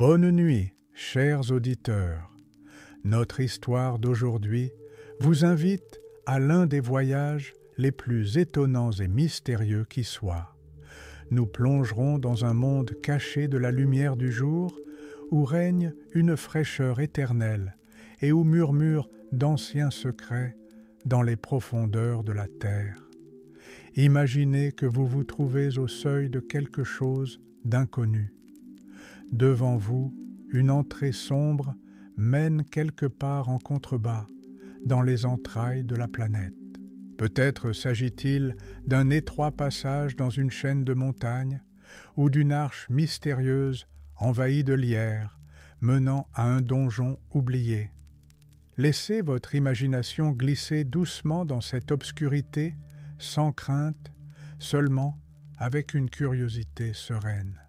Bonne nuit, chers auditeurs. Notre histoire d'aujourd'hui vous invite à l'un des voyages les plus étonnants et mystérieux qui soient. Nous plongerons dans un monde caché de la lumière du jour, où règne une fraîcheur éternelle et où murmurent d'anciens secrets dans les profondeurs de la terre. Imaginez que vous vous trouvez au seuil de quelque chose d'inconnu. Devant vous, une entrée sombre mène quelque part en contrebas, dans les entrailles de la planète. Peut-être s'agit-il d'un étroit passage dans une chaîne de montagnes, ou d'une arche mystérieuse envahie de lierre, menant à un donjon oublié. Laissez votre imagination glisser doucement dans cette obscurité, sans crainte, seulement avec une curiosité sereine.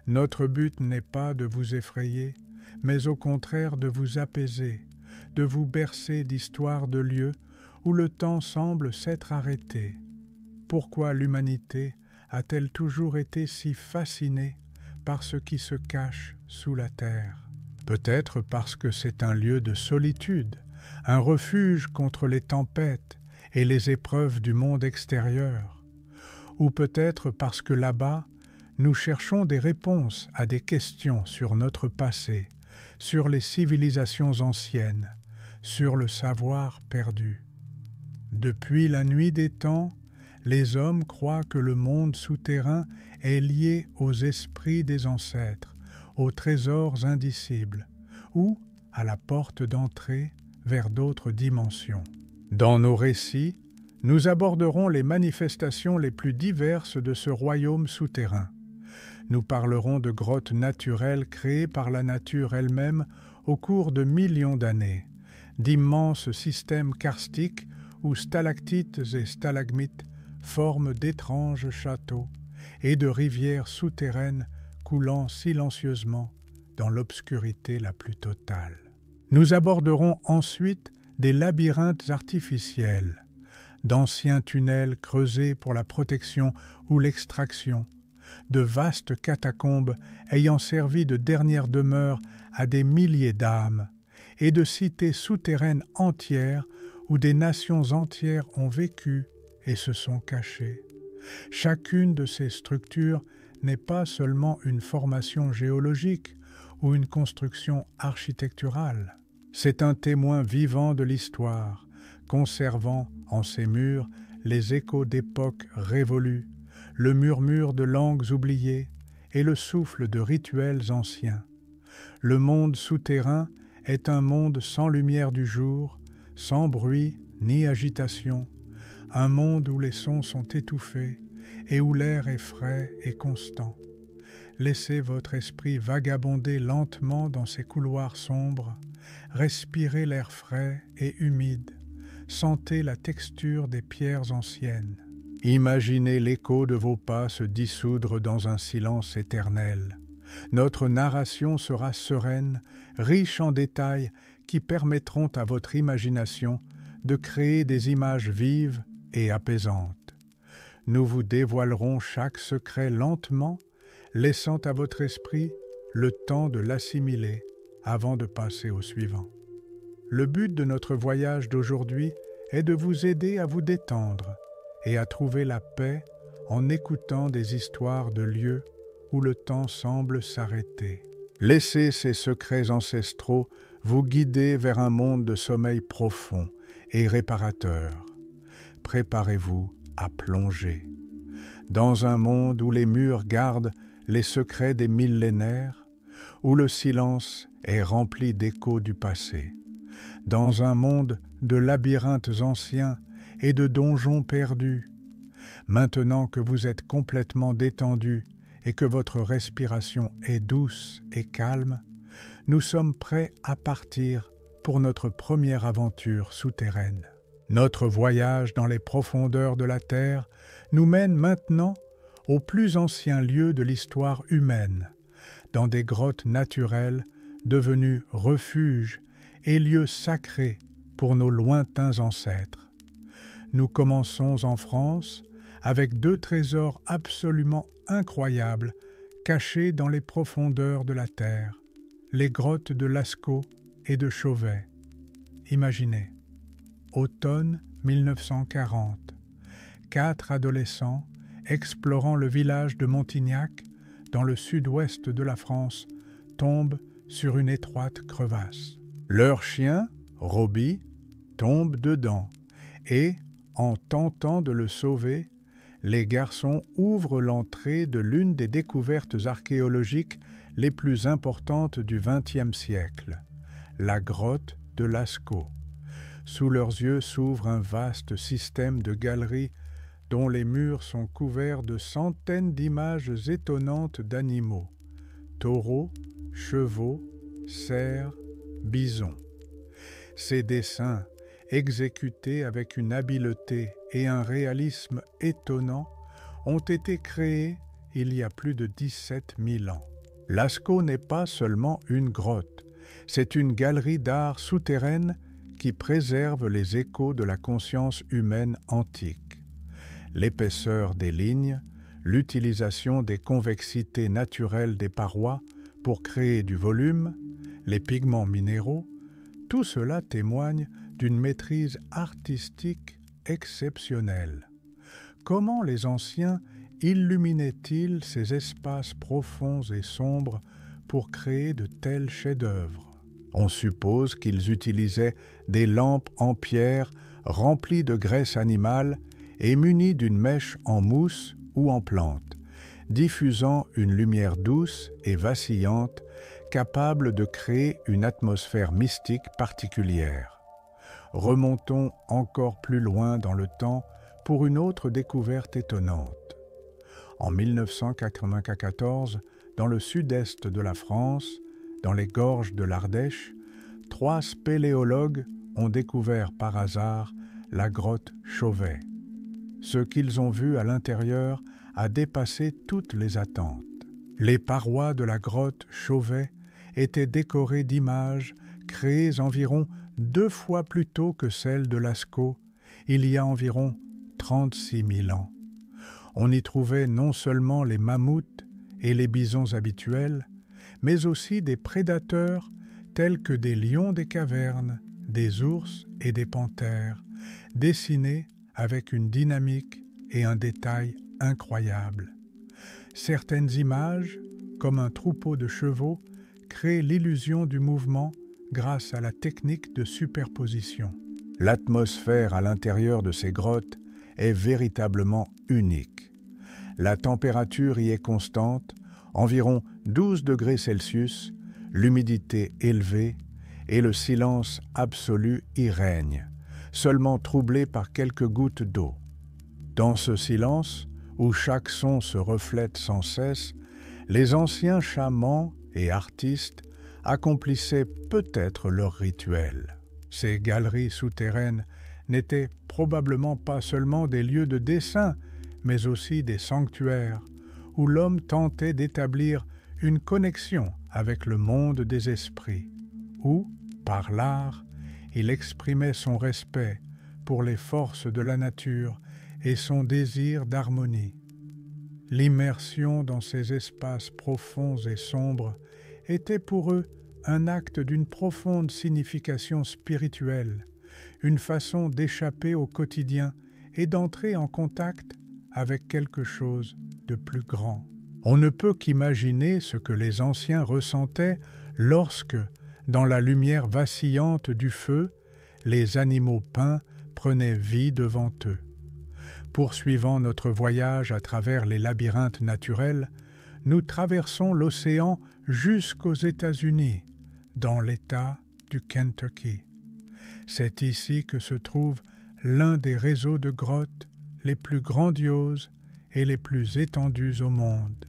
Notre but n'est pas de vous effrayer, mais au contraire de vous apaiser, de vous bercer d'histoires de lieux où le temps semble s'être arrêté. Pourquoi l'humanité a-t-elle toujours été si fascinée par ce qui se cache sous la terre? Peut-être parce que c'est un lieu de solitude, un refuge contre les tempêtes et les épreuves du monde extérieur. Ou peut-être parce que là-bas, nous cherchons des réponses à des questions sur notre passé, sur les civilisations anciennes, sur le savoir perdu. Depuis la nuit des temps, les hommes croient que le monde souterrain est lié aux esprits des ancêtres, aux trésors indicibles, ou à la porte d'entrée vers d'autres dimensions. Dans nos récits, nous aborderons les manifestations les plus diverses de ce royaume souterrain. Nous parlerons de grottes naturelles créées par la nature elle-même au cours de millions d'années, d'immenses systèmes karstiques où stalactites et stalagmites forment d'étranges châteaux, et de rivières souterraines coulant silencieusement dans l'obscurité la plus totale. Nous aborderons ensuite des labyrinthes artificiels, d'anciens tunnels creusés pour la protection ou l'extraction, de vastes catacombes ayant servi de dernière demeure à des milliers d'âmes, et de cités souterraines entières où des nations entières ont vécu et se sont cachées. Chacune de ces structures n'est pas seulement une formation géologique ou une construction architecturale. C'est un témoin vivant de l'histoire, conservant en ses murs les échos d'époques révolues, le murmure de langues oubliées et le souffle de rituels anciens. Le monde souterrain est un monde sans lumière du jour, sans bruit ni agitation, un monde où les sons sont étouffés et où l'air est frais et constant. Laissez votre esprit vagabonder lentement dans ces couloirs sombres, respirez l'air frais et humide, sentez la texture des pierres anciennes. Imaginez l'écho de vos pas se dissoudre dans un silence éternel. Notre narration sera sereine, riche en détails qui permettront à votre imagination de créer des images vives et apaisantes. Nous vous dévoilerons chaque secret lentement, laissant à votre esprit le temps de l'assimiler avant de passer au suivant. Le but de notre voyage d'aujourd'hui est de vous aider à vous détendre et à trouver la paix en écoutant des histoires de lieux où le temps semble s'arrêter. Laissez ces secrets ancestraux vous guider vers un monde de sommeil profond et réparateur. Préparez-vous à plonger dans un monde où les murs gardent les secrets des millénaires, où le silence est rempli d'échos du passé, dans un monde de labyrinthes anciens et de donjons perdus. Maintenant que vous êtes complètement détendu et que votre respiration est douce et calme, nous sommes prêts à partir pour notre première aventure souterraine. Notre voyage dans les profondeurs de la Terre nous mène maintenant aux plus anciens lieux de l'histoire humaine, dans des grottes naturelles devenues refuges et lieux sacrés pour nos lointains ancêtres. Nous commençons en France avec deux trésors absolument incroyables cachées dans les profondeurs de la terre, les grottes de Lascaux et de Chauvet. Imaginez, automne 1940, 4 adolescents explorant le village de Montignac, dans le sud-ouest de la France, tombent sur une étroite crevasse. Leur chien, Roby, tombe dedans et, en tentant de le sauver, les garçons ouvrent l'entrée de l'une des découvertes archéologiques les plus importantes du XXe siècle, la grotte de Lascaux. Sous leurs yeux s'ouvre un vaste système de galeries dont les murs sont couverts de centaines d'images étonnantes d'animaux, taureaux, chevaux, cerfs, bisons. Ces dessins, exécutés avec une habileté et un réalisme étonnants, ont été créés il y a plus de 17 000 ans. Lascaux n'est pas seulement une grotte, c'est une galerie d'art souterraine qui préserve les échos de la conscience humaine antique. L'épaisseur des lignes, l'utilisation des convexités naturelles des parois pour créer du volume, les pigments minéraux, tout cela témoigne d'une maîtrise artistique exceptionnelle. Comment les anciens illuminaient-ils ces espaces profonds et sombres pour créer de tels chefs-d'œuvre? On suppose qu'ils utilisaient des lampes en pierre remplies de graisse animale et munies d'une mèche en mousse ou en plante, diffusant une lumière douce et vacillante capable de créer une atmosphère mystique particulière. Remontons encore plus loin dans le temps pour une autre découverte étonnante. En 1994, dans le sud-est de la France, dans les gorges de l'Ardèche, 3 spéléologues ont découvert par hasard la grotte Chauvet. Ce qu'ils ont vu à l'intérieur a dépassé toutes les attentes. Les parois de la grotte Chauvet étaient décorées d'images créées environ 2 fois plus tôt que celles de Lascaux, il y a environ 36 000 ans. On y trouvait non seulement les mammouths et les bisons habituels, mais aussi des prédateurs tels que des lions des cavernes, des ours et des panthères, dessinés avec une dynamique et un détail incroyables. Certaines images, comme un troupeau de chevaux, créent l'illusion du mouvement grâce à la technique de superposition. L'atmosphère à l'intérieur de ces grottes est véritablement unique. La température y est constante, environ 12 degrés Celsius, l'humidité élevée et le silence absolu y règne, seulement troublé par quelques gouttes d'eau. Dans ce silence, où chaque son se reflète sans cesse, les anciens chamans et artistes accomplissaient peut-être leur rituel. Ces galeries souterraines n'étaient probablement pas seulement des lieux de dessin, mais aussi des sanctuaires, où l'homme tentait d'établir une connexion avec le monde des esprits, où, par l'art, il exprimait son respect pour les forces de la nature et son désir d'harmonie. L'immersion dans ces espaces profonds et sombres était pour eux un acte d'une profonde signification spirituelle, une façon d'échapper au quotidien et d'entrer en contact avec quelque chose de plus grand. On ne peut qu'imaginer ce que les anciens ressentaient lorsque, dans la lumière vacillante du feu, les animaux peints prenaient vie devant eux. Poursuivant notre voyage à travers les labyrinthes naturels, nous traversons l'océan jusqu'aux États-Unis, dans l'État du Kentucky. C'est ici que se trouve l'un des réseaux de grottes les plus grandioses et les plus étendues au monde,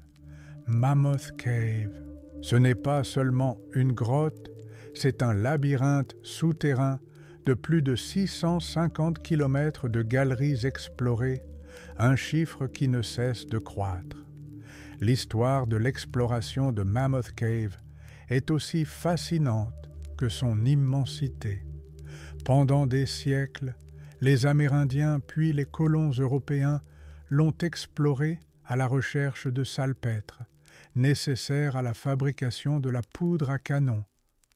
Mammoth Cave. Ce n'est pas seulement une grotte, c'est un labyrinthe souterrain de plus de 650 km de galeries explorées, un chiffre qui ne cesse de croître. L'histoire de l'exploration de Mammoth Cave est aussi fascinante que son immensité. Pendant des siècles, les Amérindiens puis les colons européens l'ont exploré à la recherche de salpêtres, nécessaires à la fabrication de la poudre à canon,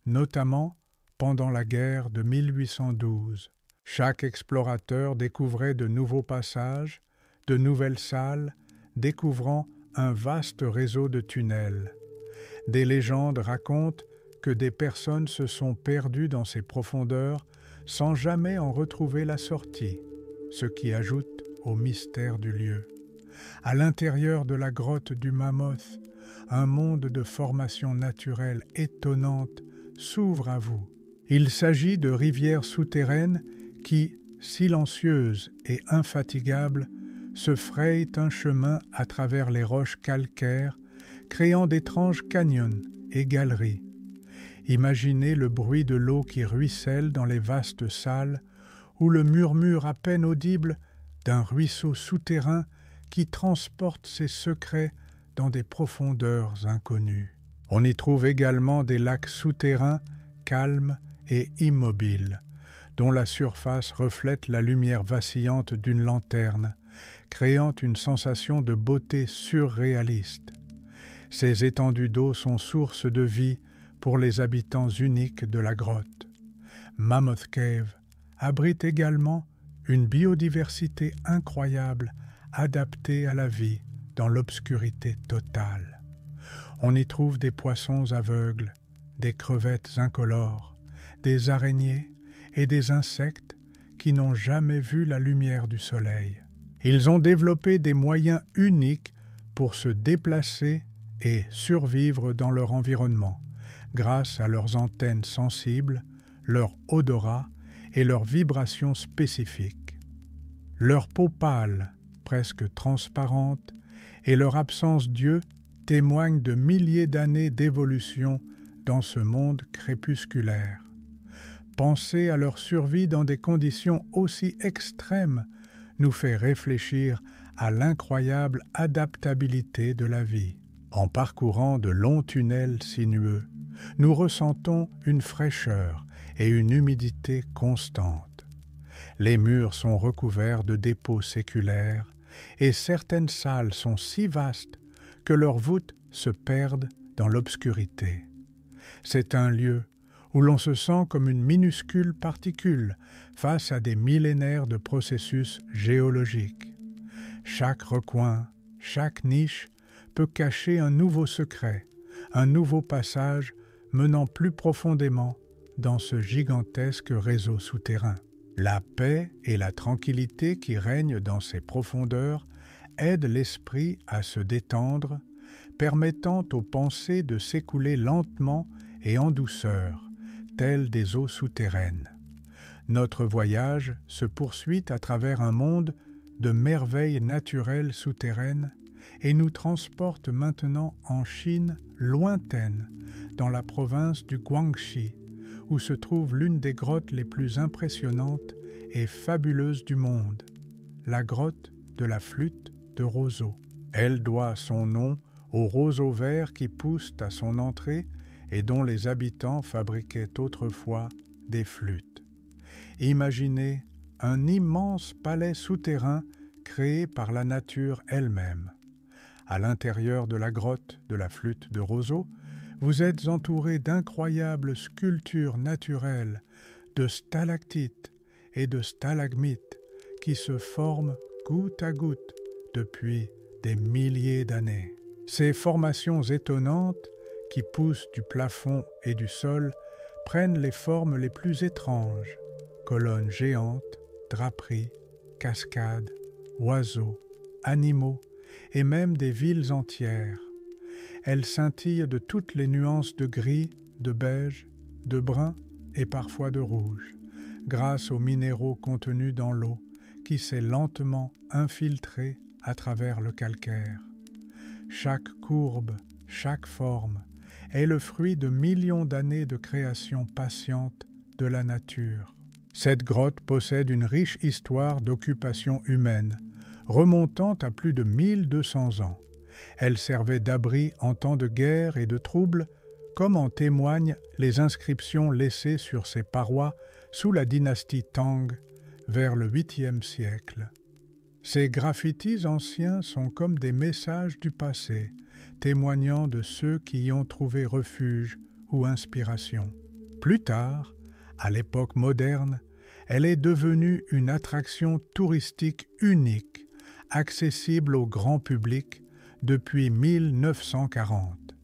notamment pendant la guerre de 1812. Chaque explorateur découvrait de nouveaux passages, de nouvelles salles, découvrant un vaste réseau de tunnels. Des légendes racontent que des personnes se sont perdues dans ces profondeurs sans jamais en retrouver la sortie, ce qui ajoute au mystère du lieu. À l'intérieur de la grotte du Mammoth, un monde de formations naturelles étonnantes s'ouvre à vous. Il s'agit de rivières souterraines qui, silencieuses et infatigables, se frayent un chemin à travers les roches calcaires, créant d'étranges canyons et galeries. Imaginez le bruit de l'eau qui ruisselle dans les vastes salles ou le murmure à peine audible d'un ruisseau souterrain qui transporte ses secrets dans des profondeurs inconnues. On y trouve également des lacs souterrains calmes et immobiles, dont la surface reflète la lumière vacillante d'une lanterne, créant une sensation de beauté surréaliste. Ces étendues d'eau sont source de vie pour les habitants uniques de la grotte. Mammoth Cave abrite également une biodiversité incroyable adaptée à la vie dans l'obscurité totale. On y trouve des poissons aveugles, des crevettes incolores, des araignées et des insectes qui n'ont jamais vu la lumière du soleil. Ils ont développé des moyens uniques pour se déplacer et survivre dans leur environnement, grâce à leurs antennes sensibles, leur odorat et leurs vibrations spécifiques. Leur peau pâle, presque transparente, et leur absence d'yeux témoignent de milliers d'années d'évolution dans ce monde crépusculaire. Penser à leur survie dans des conditions aussi extrêmes nous fait réfléchir à l'incroyable adaptabilité de la vie. En parcourant de longs tunnels sinueux, nous ressentons une fraîcheur et une humidité constantes. Les murs sont recouverts de dépôts séculaires et certaines salles sont si vastes que leurs voûtes se perdent dans l'obscurité. C'est un lieu où l'on se sent comme une minuscule particule face à des millénaires de processus géologiques. Chaque recoin, chaque niche peut cacher un nouveau secret, un nouveau passage menant plus profondément dans ce gigantesque réseau souterrain. La paix et la tranquillité qui règnent dans ces profondeurs aident l'esprit à se détendre, permettant aux pensées de s'écouler lentement et en douceur, telles des eaux souterraines. Notre voyage se poursuit à travers un monde de merveilles naturelles souterraines et nous transporte maintenant en Chine lointaine, dans la province du Guangxi, où se trouve l'une des grottes les plus impressionnantes et fabuleuses du monde, la grotte de la flûte de roseau. Elle doit son nom aux roseaux verts qui poussent à son entrée et dont les habitants fabriquaient autrefois des flûtes. Imaginez un immense palais souterrain créé par la nature elle-même. À l'intérieur de la grotte de la flûte de roseau, vous êtes entouré d'incroyables sculptures naturelles, de stalactites et de stalagmites qui se forment goutte à goutte depuis des milliers d'années. Ces formations étonnantes qui poussent du plafond et du sol prennent les formes les plus étranges, colonnes géantes, draperies, cascades, oiseaux, animaux et même des villes entières. Elles scintillent de toutes les nuances de gris, de beige, de brun et parfois de rouge, grâce aux minéraux contenus dans l'eau qui s'est lentement infiltrée à travers le calcaire. Chaque courbe, chaque forme est le fruit de millions d'années de création patiente de la nature. Cette grotte possède une riche histoire d'occupation humaine, remontant à plus de 1200 ans. Elle servait d'abri en temps de guerre et de troubles, comme en témoignent les inscriptions laissées sur ses parois sous la dynastie Tang vers le 8e siècle. Ces graffitis anciens sont comme des messages du passé, témoignant de ceux qui y ont trouvé refuge ou inspiration. Plus tard, à l'époque moderne, elle est devenue une attraction touristique unique, accessible au grand public depuis 1940.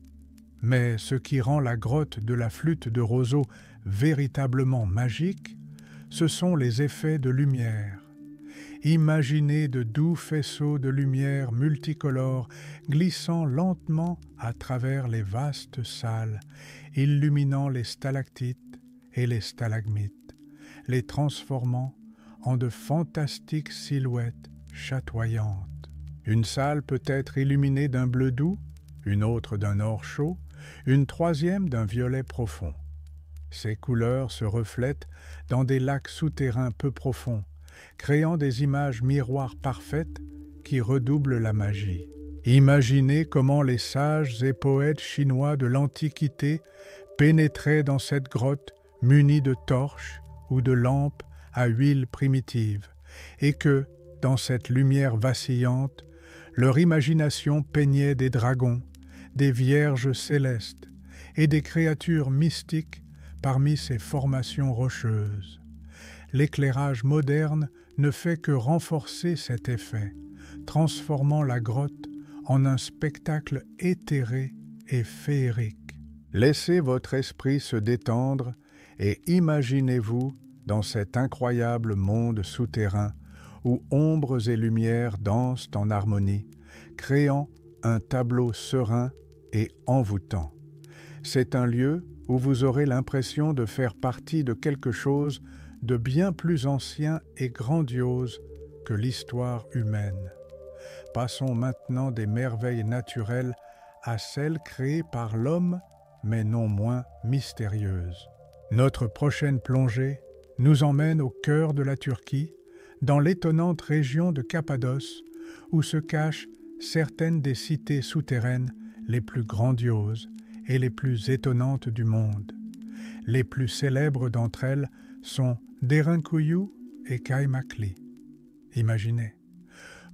Mais ce qui rend la grotte de la Flûte de Roseau véritablement magique, ce sont les effets de lumière. Imaginez de doux faisceaux de lumière multicolores glissant lentement à travers les vastes salles, illuminant les stalactites et les stalagmites, les transformant en de fantastiques silhouettes chatoyantes. Une salle peut être illuminée d'un bleu doux, une autre d'un or chaud, une troisième d'un violet profond. Ces couleurs se reflètent dans des lacs souterrains peu profonds, créant des images miroirs parfaites qui redoublent la magie. Imaginez comment les sages et poètes chinois de l'Antiquité pénétraient dans cette grotte munis de torches ou de lampes à huile primitive, et que, dans cette lumière vacillante, leur imagination peignait des dragons, des vierges célestes et des créatures mystiques parmi ces formations rocheuses. L'éclairage moderne ne fait que renforcer cet effet, transformant la grotte en un spectacle éthéré et féerique. Laissez votre esprit se détendre et imaginez-vous dans cet incroyable monde souterrain où ombres et lumières dansent en harmonie, créant un tableau serein et envoûtant. C'est un lieu où vous aurez l'impression de faire partie de quelque chose de bien plus ancien et grandiose que l'histoire humaine. Passons maintenant des merveilles naturelles à celles créées par l'homme, mais non moins mystérieuses. Notre prochaine plongée nous emmène au cœur de la Turquie, dans l'étonnante région de Cappadoce, où se cachent certaines des cités souterraines les plus grandioses et les plus étonnantes du monde. Les plus célèbres d'entre elles sont Derinkuyu et Kaymakli. Imaginez,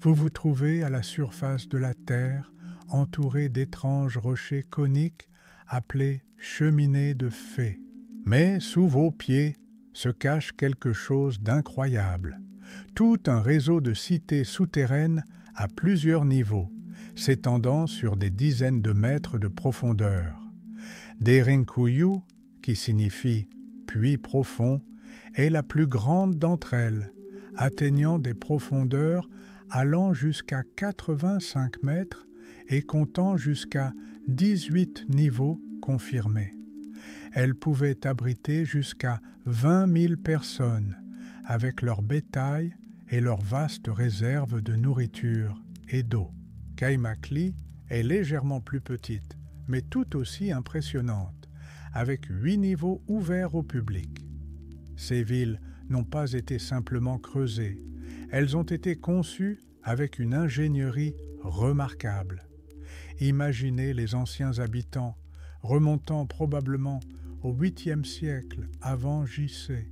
vous vous trouvez à la surface de la terre, entouré d'étranges rochers coniques appelés cheminées de fées. Mais sous vos pieds se cache quelque chose d'incroyable. Tout un réseau de cités souterraines à plusieurs niveaux, s'étendant sur des dizaines de mètres de profondeur. Derinkuyu, qui signifie « puits profond », est la plus grande d'entre elles, atteignant des profondeurs allant jusqu'à 85 mètres et comptant jusqu'à 18 niveaux confirmés. Elle pouvait abriter jusqu'à 20 000 personnes, avec leur bétail et leurs vastes réserves de nourriture et d'eau. Kaymakli est légèrement plus petite, mais tout aussi impressionnante, avec 8 niveaux ouverts au public. Ces villes n'ont pas été simplement creusées, elles ont été conçues avec une ingénierie remarquable. Imaginez les anciens habitants, remontant probablement au 8e siècle avant J.C.,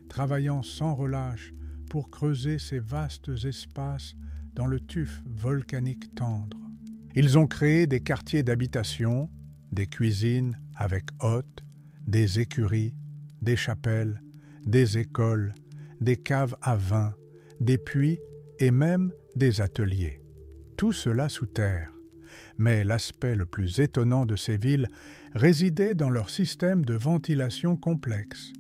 travaillant sans relâche pour creuser ces vastes espaces dans le tuf volcanique tendre. Ils ont créé des quartiers d'habitation, des cuisines avec hôtes, des écuries, des chapelles, des écoles, des caves à vin, des puits et même des ateliers. Tout cela sous terre. Mais l'aspect le plus étonnant de ces villes résidait dans leur système de ventilation complexe.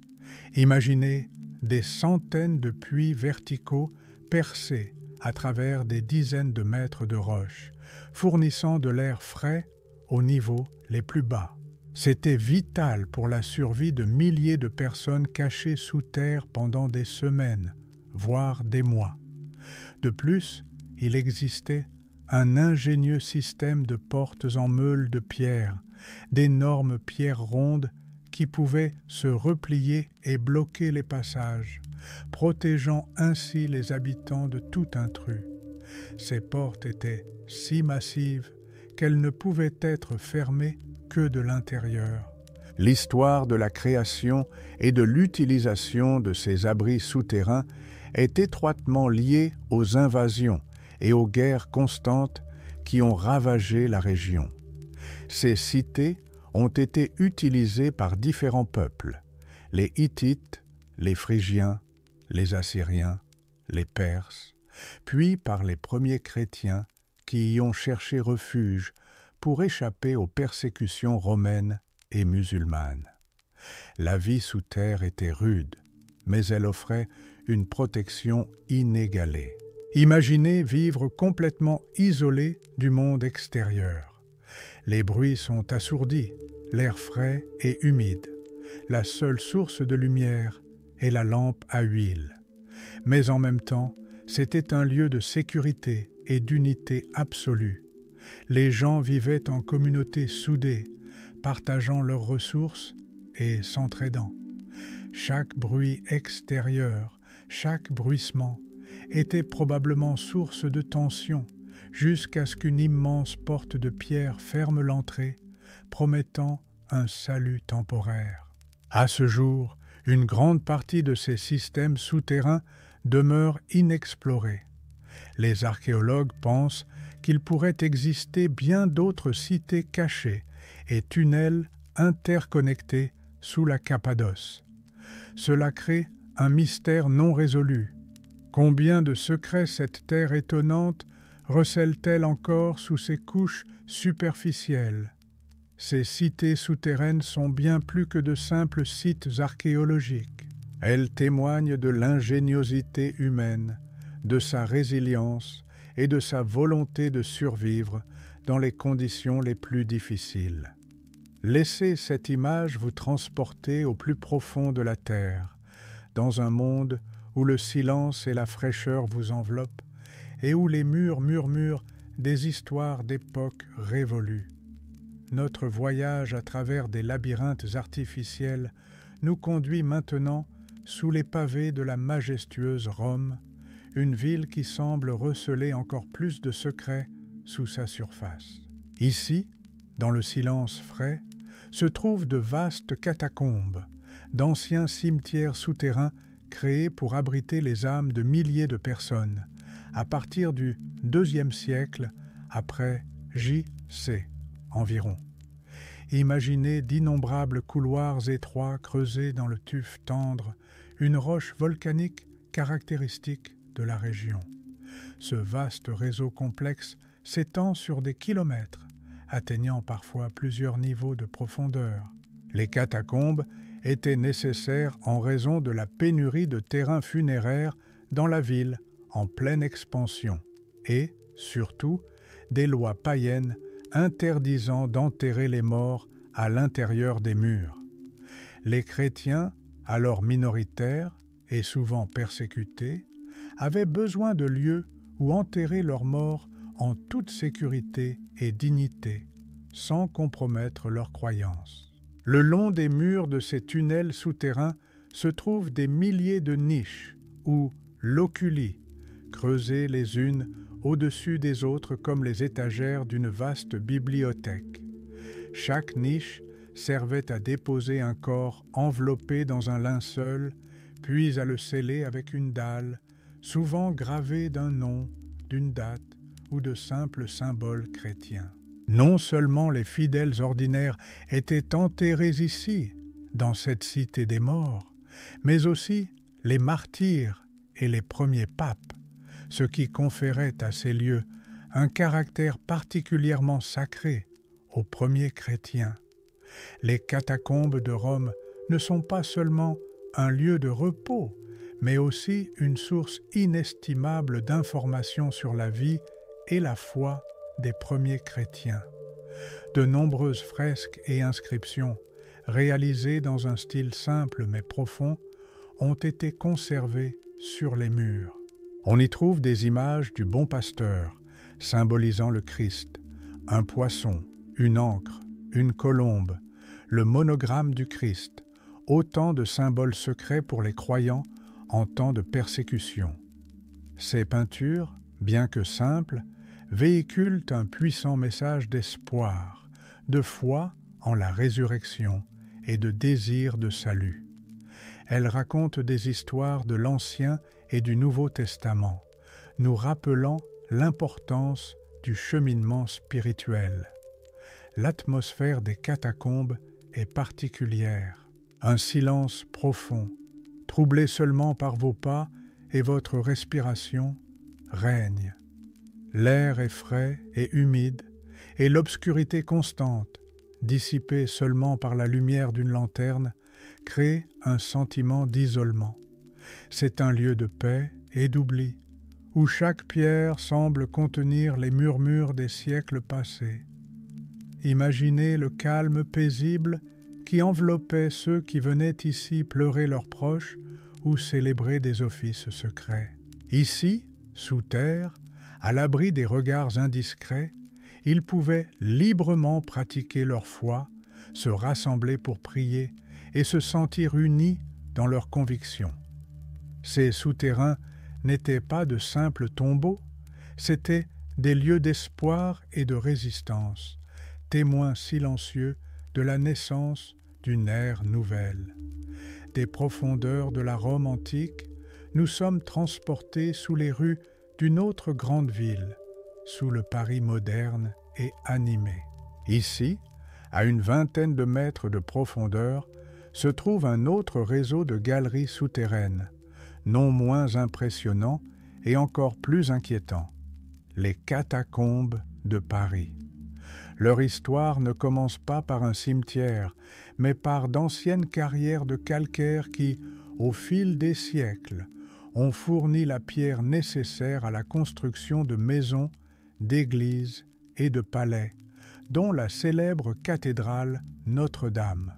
Imaginez des centaines de puits verticaux percés à travers des dizaines de mètres de roches, fournissant de l'air frais aux niveaux les plus bas. C'était vital pour la survie de milliers de personnes cachées sous terre pendant des semaines, voire des mois. De plus, il existait un ingénieux système de portes en meule de pierre, d'énormes pierres rondes qui pouvaient se replier et bloquer les passages, protégeant ainsi les habitants de tout intrus. Ces portes étaient si massives qu'elles ne pouvaient être fermées que de l'intérieur. L'histoire de la création et de l'utilisation de ces abris souterrains est étroitement liée aux invasions et aux guerres constantes qui ont ravagé la région. Ces cités ont été utilisées par différents peuples, les Hittites, les Phrygiens, les Assyriens, les Perses, puis par les premiers chrétiens qui y ont cherché refuge pour échapper aux persécutions romaines et musulmanes. La vie sous terre était rude, mais elle offrait une protection inégalée. Imaginez vivre complètement isolé du monde extérieur. Les bruits sont assourdis, l'air frais et humide. La seule source de lumière est la lampe à huile. Mais en même temps, c'était un lieu de sécurité et d'unité absolue. Les gens vivaient en communauté soudée, partageant leurs ressources et s'entraidant. Chaque bruit extérieur, chaque bruissement était probablement source de tension, jusqu'à ce qu'une immense porte de pierre ferme l'entrée, promettant un salut temporaire. À ce jour, une grande partie de ces systèmes souterrains demeure inexplorée. Les archéologues pensent qu'il pourrait exister bien d'autres cités cachées et tunnels interconnectés sous la Cappadoce. Cela crée un mystère non résolu. Combien de secrets cette terre étonnante recèle-t-elle encore sous ses couches superficielles? Ces cités souterraines sont bien plus que de simples sites archéologiques. Elles témoignent de l'ingéniosité humaine, de sa résilience et de sa volonté de survivre dans les conditions les plus difficiles. Laissez cette image vous transporter au plus profond de la terre, dans un monde où le silence et la fraîcheur vous enveloppent et où les murs murmurent des histoires d'époques révolues. Notre voyage à travers des labyrinthes artificiels nous conduit maintenant sous les pavés de la majestueuse Rome, une ville qui semble receler encore plus de secrets sous sa surface. Ici, dans le silence frais, se trouvent de vastes catacombes, d'anciens cimetières souterrains créés pour abriter les âmes de milliers de personnes, à partir du IIe siècle après J.C. environ. Imaginez d'innombrables couloirs étroits creusés dans le tuf tendre, une roche volcanique caractéristique de la région. Ce vaste réseau complexe s'étend sur des kilomètres, atteignant parfois plusieurs niveaux de profondeur. Les catacombes étaient nécessaires en raison de la pénurie de terrains funéraires dans la ville en pleine expansion et, surtout, des lois païennes interdisant d'enterrer les morts à l'intérieur des murs. Les chrétiens, alors minoritaires et souvent persécutés, avaient besoin de lieux où enterrer leurs morts en toute sécurité et dignité, sans compromettre leurs croyances. Le long des murs de ces tunnels souterrains se trouvent des milliers de niches ou loculi, creusées les unes au-dessus des autres comme les étagères d'une vaste bibliothèque. Chaque niche servait à déposer un corps enveloppé dans un linceul, puis à le sceller avec une dalle, souvent gravée d'un nom, d'une date ou de simples symboles chrétiens. Non seulement les fidèles ordinaires étaient enterrés ici, dans cette cité des morts, mais aussi les martyrs et les premiers papes, ce qui conférait à ces lieux un caractère particulièrement sacré aux premiers chrétiens. Les catacombes de Rome ne sont pas seulement un lieu de repos, mais aussi une source inestimable d'informations sur la vie et la foi des premiers chrétiens. De nombreuses fresques et inscriptions, réalisées dans un style simple mais profond, ont été conservées sur les murs. On y trouve des images du bon pasteur, symbolisant le Christ, un poisson, une ancre, une colombe, le monogramme du Christ, autant de symboles secrets pour les croyants en temps de persécution. Ces peintures, bien que simples, véhiculent un puissant message d'espoir, de foi en la résurrection et de désir de salut. Elles racontent des histoires de l'Ancien et du Nouveau Testament, nous rappelant l'importance du cheminement spirituel. L'atmosphère des catacombes est particulière. Un silence profond, troublé seulement par vos pas et votre respiration, règne. L'air est frais et humide, et l'obscurité constante, dissipée seulement par la lumière d'une lanterne, crée un sentiment d'isolement. C'est un lieu de paix et d'oubli, où chaque pierre semble contenir les murmures des siècles passés. Imaginez le calme paisible qui enveloppait ceux qui venaient ici pleurer leurs proches ou célébrer des offices secrets. Ici, sous terre, à l'abri des regards indiscrets, ils pouvaient librement pratiquer leur foi, se rassembler pour prier et se sentir unis dans leurs convictions. Ces souterrains n'étaient pas de simples tombeaux, c'étaient des lieux d'espoir et de résistance, témoins silencieux de la naissance d'une ère nouvelle. Des profondeurs de la Rome antique, nous sommes transportés sous les rues d'une autre grande ville, sous le Paris moderne et animé. Ici, à une vingtaine de mètres de profondeur, se trouve un autre réseau de galeries souterraines, non moins impressionnant et encore plus inquiétant, les catacombes de Paris. Leur histoire ne commence pas par un cimetière, mais par d'anciennes carrières de calcaire qui, au fil des siècles, ont fourni la pierre nécessaire à la construction de maisons, d'églises et de palais, dont la célèbre cathédrale Notre-Dame.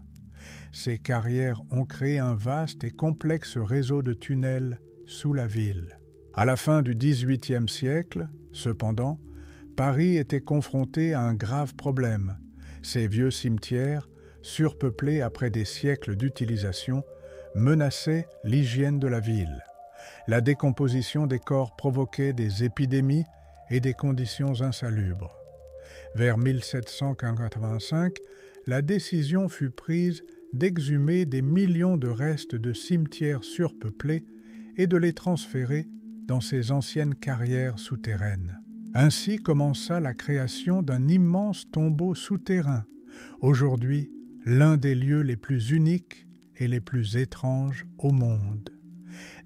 Ces carrières ont créé un vaste et complexe réseau de tunnels sous la ville. À la fin du XVIIIe siècle, cependant, Paris était confronté à un grave problème. Ces vieux cimetières, surpeuplés après des siècles d'utilisation, menaçaient l'hygiène de la ville. La décomposition des corps provoquait des épidémies et des conditions insalubres. Vers 1785, la décision fut prise d'exhumer des millions de restes de cimetières surpeuplés et de les transférer dans ces anciennes carrières souterraines. Ainsi commença la création d'un immense tombeau souterrain, aujourd'hui l'un des lieux les plus uniques et les plus étranges au monde.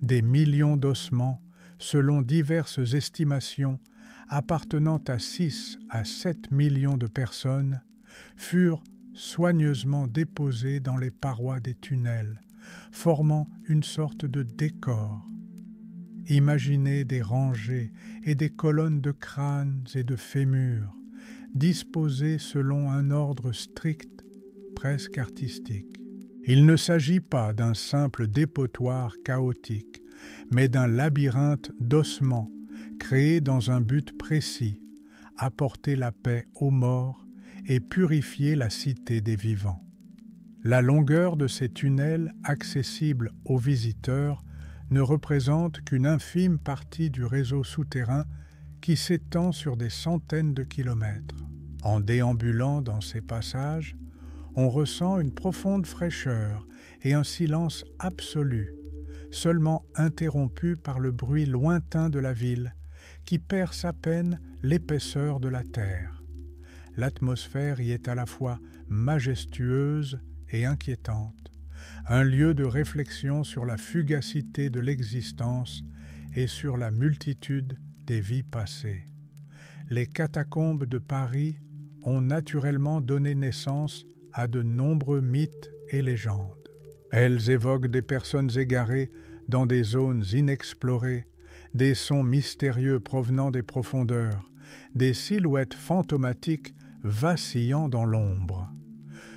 Des millions d'ossements, selon diverses estimations, appartenant à 6 à 7 millions de personnes, furent soigneusement déposés dans les parois des tunnels, formant une sorte de décor. Imaginez des rangées et des colonnes de crânes et de fémurs, disposées selon un ordre strict, presque artistique. Il ne s'agit pas d'un simple dépotoir chaotique, mais d'un labyrinthe d'ossements créé dans un but précis, apporter la paix aux morts et purifier la cité des vivants. La longueur de ces tunnels accessibles aux visiteurs ne représente qu'une infime partie du réseau souterrain qui s'étend sur des centaines de kilomètres. En déambulant dans ces passages, on ressent une profonde fraîcheur et un silence absolu, seulement interrompu par le bruit lointain de la ville qui perce à peine l'épaisseur de la terre. L'atmosphère y est à la fois majestueuse et inquiétante, un lieu de réflexion sur la fugacité de l'existence et sur la multitude des vies passées. Les catacombes de Paris ont naturellement donné naissance à de nombreux mythes et légendes. Elles évoquent des personnes égarées dans des zones inexplorées, des sons mystérieux provenant des profondeurs, des silhouettes fantomatiques vacillant dans l'ombre.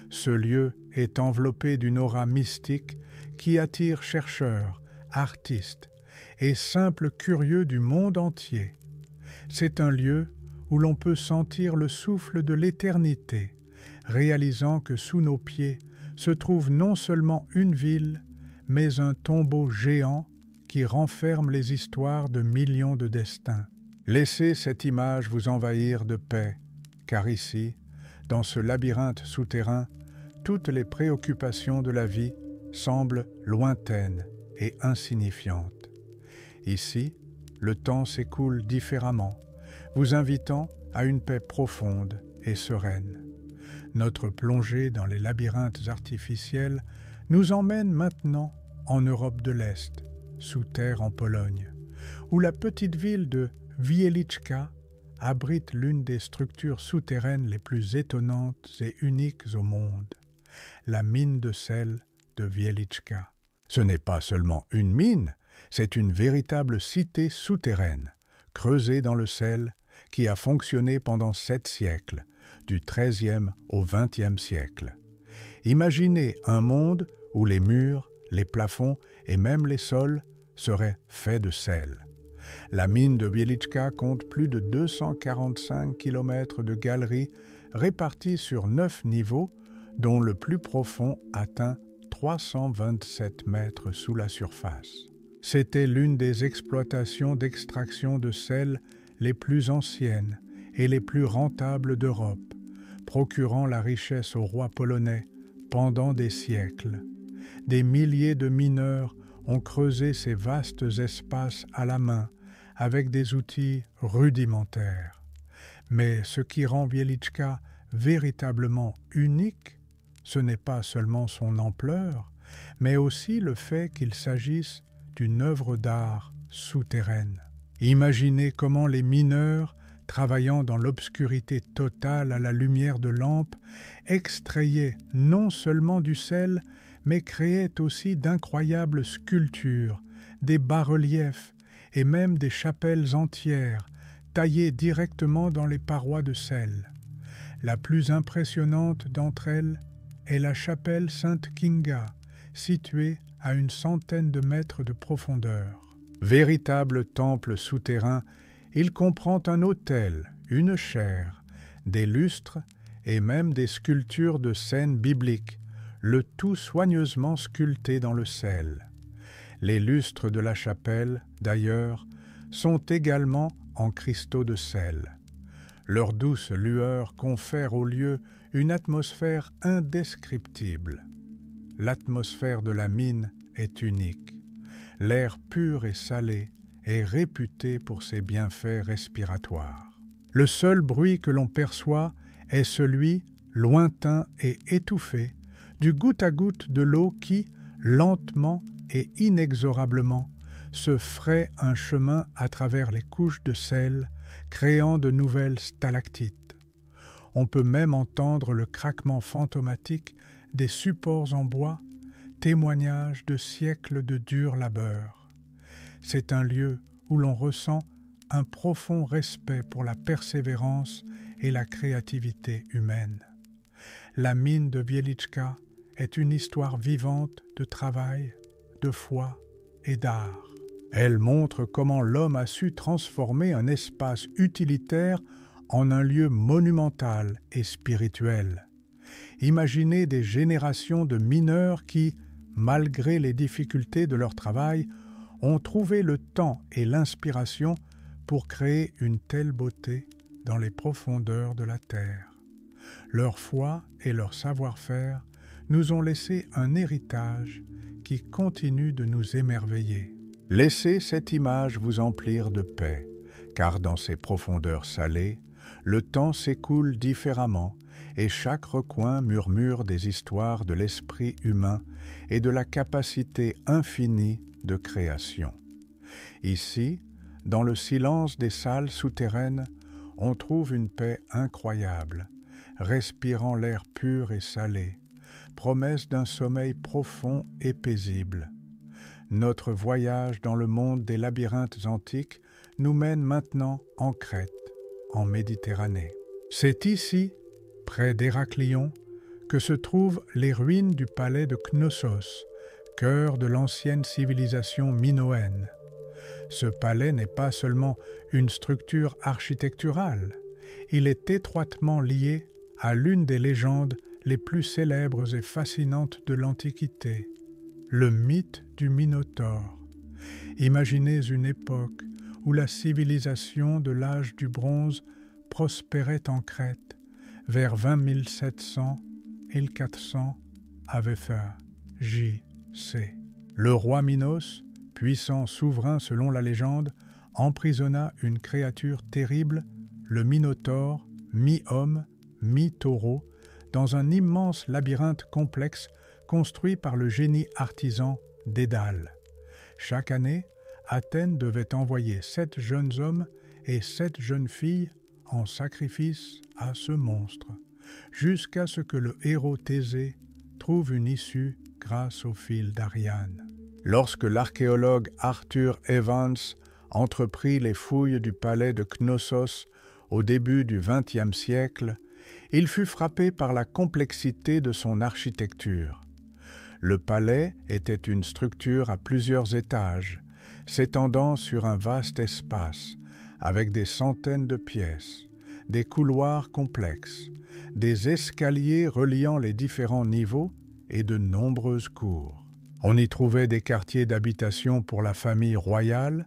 Ce lieu est enveloppé d'une aura mystique qui attire chercheurs, artistes et simples curieux du monde entier. C'est un lieu où l'on peut sentir le souffle de l'éternité, réalisant que sous nos pieds se trouve non seulement une ville, mais un tombeau géant qui renferme les histoires de millions de destins. Laissez cette image vous envahir de paix, car ici, dans ce labyrinthe souterrain, toutes les préoccupations de la vie semblent lointaines et insignifiantes. Ici, le temps s'écoule différemment, vous invitant à une paix profonde et sereine. Notre plongée dans les labyrinthes artificiels nous emmène maintenant en Europe de l'Est, sous terre en Pologne, où la petite ville de Wieliczka abrite l'une des structures souterraines les plus étonnantes et uniques au monde, la mine de sel de Wieliczka. Ce n'est pas seulement une mine, c'est une véritable cité souterraine, creusée dans le sel, qui a fonctionné pendant 7 siècles, du XIIIe au XXe siècle. Imaginez un monde où les murs, les plafonds et même les sols seraient faits de sel. La mine de Wieliczka compte plus de 245 km de galeries réparties sur 9 niveaux, dont le plus profond atteint 327 mètres sous la surface. C'était l'une des exploitations d'extraction de sel les plus anciennes et les plus rentables d'Europe, procurant la richesse aux rois polonais pendant des siècles. Des milliers de mineurs ont creusé ces vastes espaces à la main, avec des outils rudimentaires. Mais ce qui rend Wieliczka véritablement unique, ce n'est pas seulement son ampleur, mais aussi le fait qu'il s'agisse d'une œuvre d'art souterraine. Imaginez comment les mineurs, travaillant dans l'obscurité totale à la lumière de lampes, extrayaient non seulement du sel, mais créaient aussi d'incroyables sculptures, des bas-reliefs et même des chapelles entières, taillées directement dans les parois de sel. La plus impressionnante d'entre elles est la chapelle Sainte Kinga, située à une centaine de mètres de profondeur. Véritable temple souterrain, il comprend un autel, une chaire, des lustres et même des sculptures de scènes bibliques, le tout soigneusement sculpté dans le sel. Les lustres de la chapelle, d'ailleurs, sont également en cristaux de sel. Leur douce lueur confère au lieu une atmosphère indescriptible. L'atmosphère de la mine est unique. L'air pur et salé est réputé pour ses bienfaits respiratoires. Le seul bruit que l'on perçoit est celui, lointain et étouffé, du goutte à goutte de l'eau qui, lentement et inexorablement, se fraie un chemin à travers les couches de sel, créant de nouvelles stalactites. On peut même entendre le craquement fantomatique des supports en bois, témoignage de siècles de dur labeur. C'est un lieu où l'on ressent un profond respect pour la persévérance et la créativité humaine. La mine de Wieliczka est une histoire vivante de travail, de foi et d'art. Elle montre comment l'homme a su transformer un espace utilitaire en un lieu monumental et spirituel. Imaginez des générations de mineurs qui, malgré les difficultés de leur travail, ont trouvé le temps et l'inspiration pour créer une telle beauté dans les profondeurs de la terre. Leur foi et leur savoir-faire nous ont laissé un héritage qui continue de nous émerveiller. Laissez cette image vous emplir de paix, car dans ces profondeurs salées, le temps s'écoule différemment et chaque recoin murmure des histoires de l'esprit humain et de la capacité infinie de création. Ici, dans le silence des salles souterraines, on trouve une paix incroyable, respirant l'air pur et salé, promesse d'un sommeil profond et paisible. Notre voyage dans le monde des labyrinthes antiques nous mène maintenant en Crète, en Méditerranée. C'est ici, près d'Héraclion, que se trouvent les ruines du palais de Knossos, cœur de l'ancienne civilisation minoenne. Ce palais n'est pas seulement une structure architecturale, il est étroitement lié à l'une des légendes les plus célèbres et fascinantes de l'Antiquité, le mythe du Minotaure. Imaginez une époque où la civilisation de l'âge du bronze prospérait en Crète, vers 20 700 et 400 AVFA, J.C. Le roi Minos, puissant souverain selon la légende, emprisonna une créature terrible, le Minotaure, mi-homme, mi-taureau, dans un immense labyrinthe complexe construit par le génie artisan Dédale. Chaque année, Athènes devait envoyer 7 jeunes hommes et 7 jeunes filles en sacrifice à ce monstre, jusqu'à ce que le héros Thésée trouve une issue grâce au fil d'Ariane. Lorsque l'archéologue Arthur Evans entreprit les fouilles du palais de Knossos au début du XXe siècle, il fut frappé par la complexité de son architecture. Le palais était une structure à plusieurs étages, s'étendant sur un vaste espace, avec des centaines de pièces, des couloirs complexes, des escaliers reliant les différents niveaux et de nombreuses cours. On y trouvait des quartiers d'habitation pour la famille royale,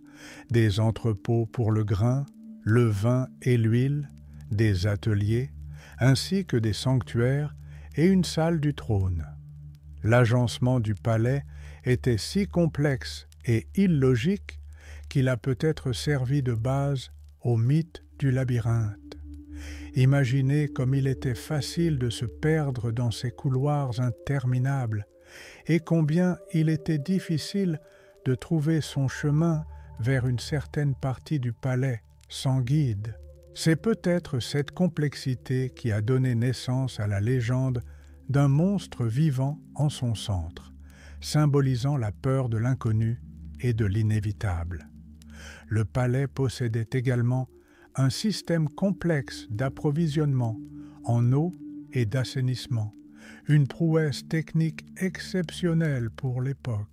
des entrepôts pour le grain, le vin et l'huile, des ateliers, ainsi que des sanctuaires et une salle du trône. L'agencement du palais était si complexe et illogique qu'il a peut-être servi de base au mythe du labyrinthe. Imaginez comme il était facile de se perdre dans ces couloirs interminables et combien il était difficile de trouver son chemin vers une certaine partie du palais sans guide. C'est peut-être cette complexité qui a donné naissance à la légende d'un monstre vivant en son centre, symbolisant la peur de l'inconnu et de l'inévitable. Le palais possédait également un système complexe d'approvisionnement en eau et d'assainissement, une prouesse technique exceptionnelle pour l'époque.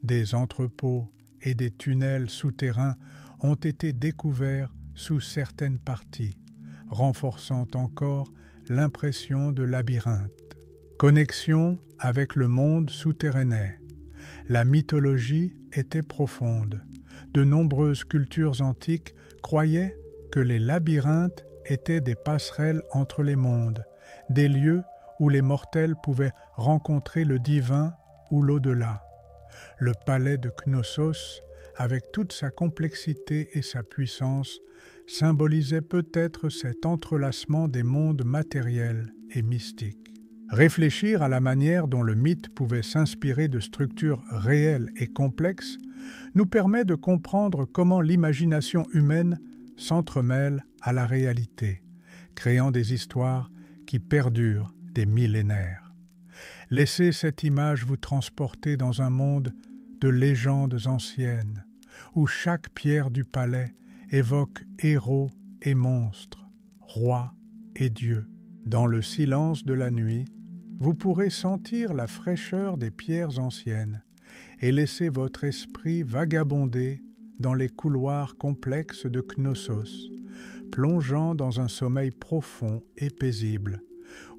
Des entrepôts et des tunnels souterrains ont été découverts sous certaines parties, renforçant encore l'impression de labyrinthe. Connexion avec le monde souterrain. La mythologie était profonde. De nombreuses cultures antiques croyaient que les labyrinthes étaient des passerelles entre les mondes, des lieux où les mortels pouvaient rencontrer le divin ou l'au-delà. Le palais de Knossos, avec toute sa complexité et sa puissance, symbolisait peut-être cet entrelacement des mondes matériels et mystiques. Réfléchir à la manière dont le mythe pouvait s'inspirer de structures réelles et complexes nous permet de comprendre comment l'imagination humaine s'entremêle à la réalité, créant des histoires qui perdurent des millénaires. Laissez cette image vous transporter dans un monde de légendes anciennes, où chaque pierre du palais évoque héros et monstres, rois et dieux. Dans le silence de la nuit, vous pourrez sentir la fraîcheur des pierres anciennes et laisser votre esprit vagabonder dans les couloirs complexes de Knossos, plongeant dans un sommeil profond et paisible,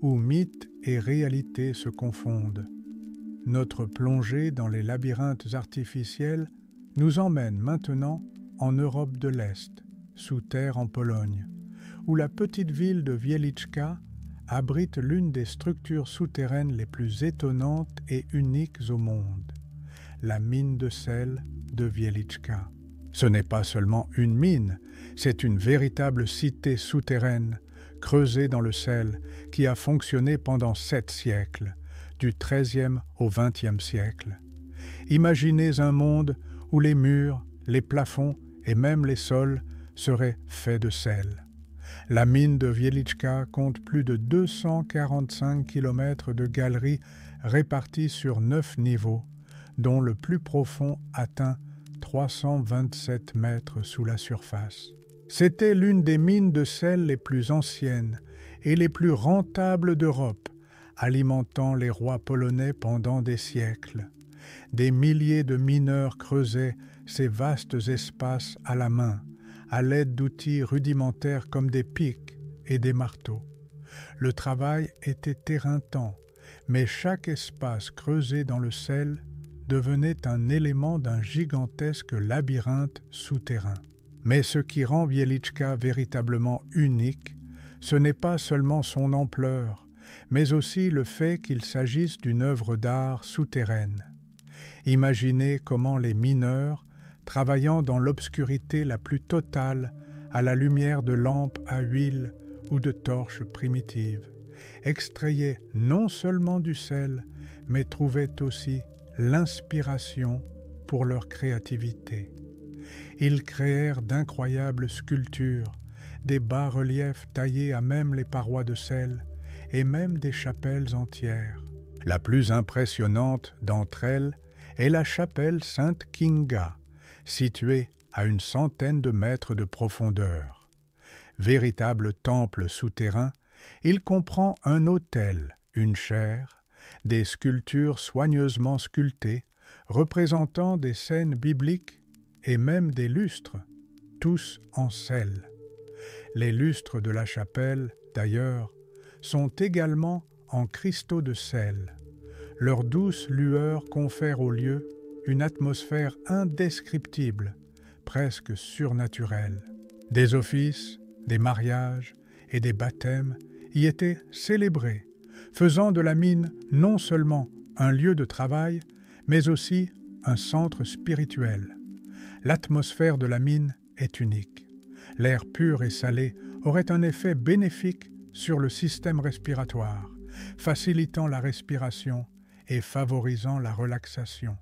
où mythe et réalité se confondent. Notre plongée dans les labyrinthes artificiels nous emmène maintenant en Europe de l'Est, sous terre en Pologne, où la petite ville de Wieliczka abrite l'une des structures souterraines les plus étonnantes et uniques au monde, la mine de sel de Wieliczka. Ce n'est pas seulement une mine, c'est une véritable cité souterraine, creusée dans le sel, qui a fonctionné pendant 7 siècles, du XIIIe au XXe siècle. Imaginez un monde où les murs, les plafonds et même les sols seraient faits de sel. La mine de Wieliczka compte plus de 245 km de galeries réparties sur 9 niveaux, dont le plus profond atteint 327 mètres sous la surface. C'était l'une des mines de sel les plus anciennes et les plus rentables d'Europe, alimentant les rois polonais pendant des siècles. Des milliers de mineurs creusaient ces vastes espaces à la main, à l'aide d'outils rudimentaires comme des pics et des marteaux. Le travail était éreintant, mais chaque espace creusé dans le sel devenait un élément d'un gigantesque labyrinthe souterrain. Mais ce qui rend Wieliczka véritablement unique, ce n'est pas seulement son ampleur, mais aussi le fait qu'il s'agisse d'une œuvre d'art souterraine. Imaginez comment les mineurs, travaillant dans l'obscurité la plus totale, à la lumière de lampes à huile ou de torches primitives, extrayaient non seulement du sel, mais trouvaient aussi l'inspiration pour leur créativité. Ils créèrent d'incroyables sculptures, des bas-reliefs taillés à même les parois de sel, et même des chapelles entières. La plus impressionnante d'entre elles est la chapelle Sainte Kinga, située à une centaine de mètres de profondeur. Véritable temple souterrain, il comprend un autel, une chaire, des sculptures soigneusement sculptées, représentant des scènes bibliques et même des lustres, tous en sel. Les lustres de la chapelle, d'ailleurs, sont également en cristaux de sel. Leur douce lueur confère au lieu une atmosphère indescriptible, presque surnaturelle. Des offices, des mariages et des baptêmes y étaient célébrés, faisant de la mine non seulement un lieu de travail, mais aussi un centre spirituel. L'atmosphère de la mine est unique. L'air pur et salé aurait un effet bénéfique sur le système respiratoire, facilitant la respiration et favorisant la relaxation.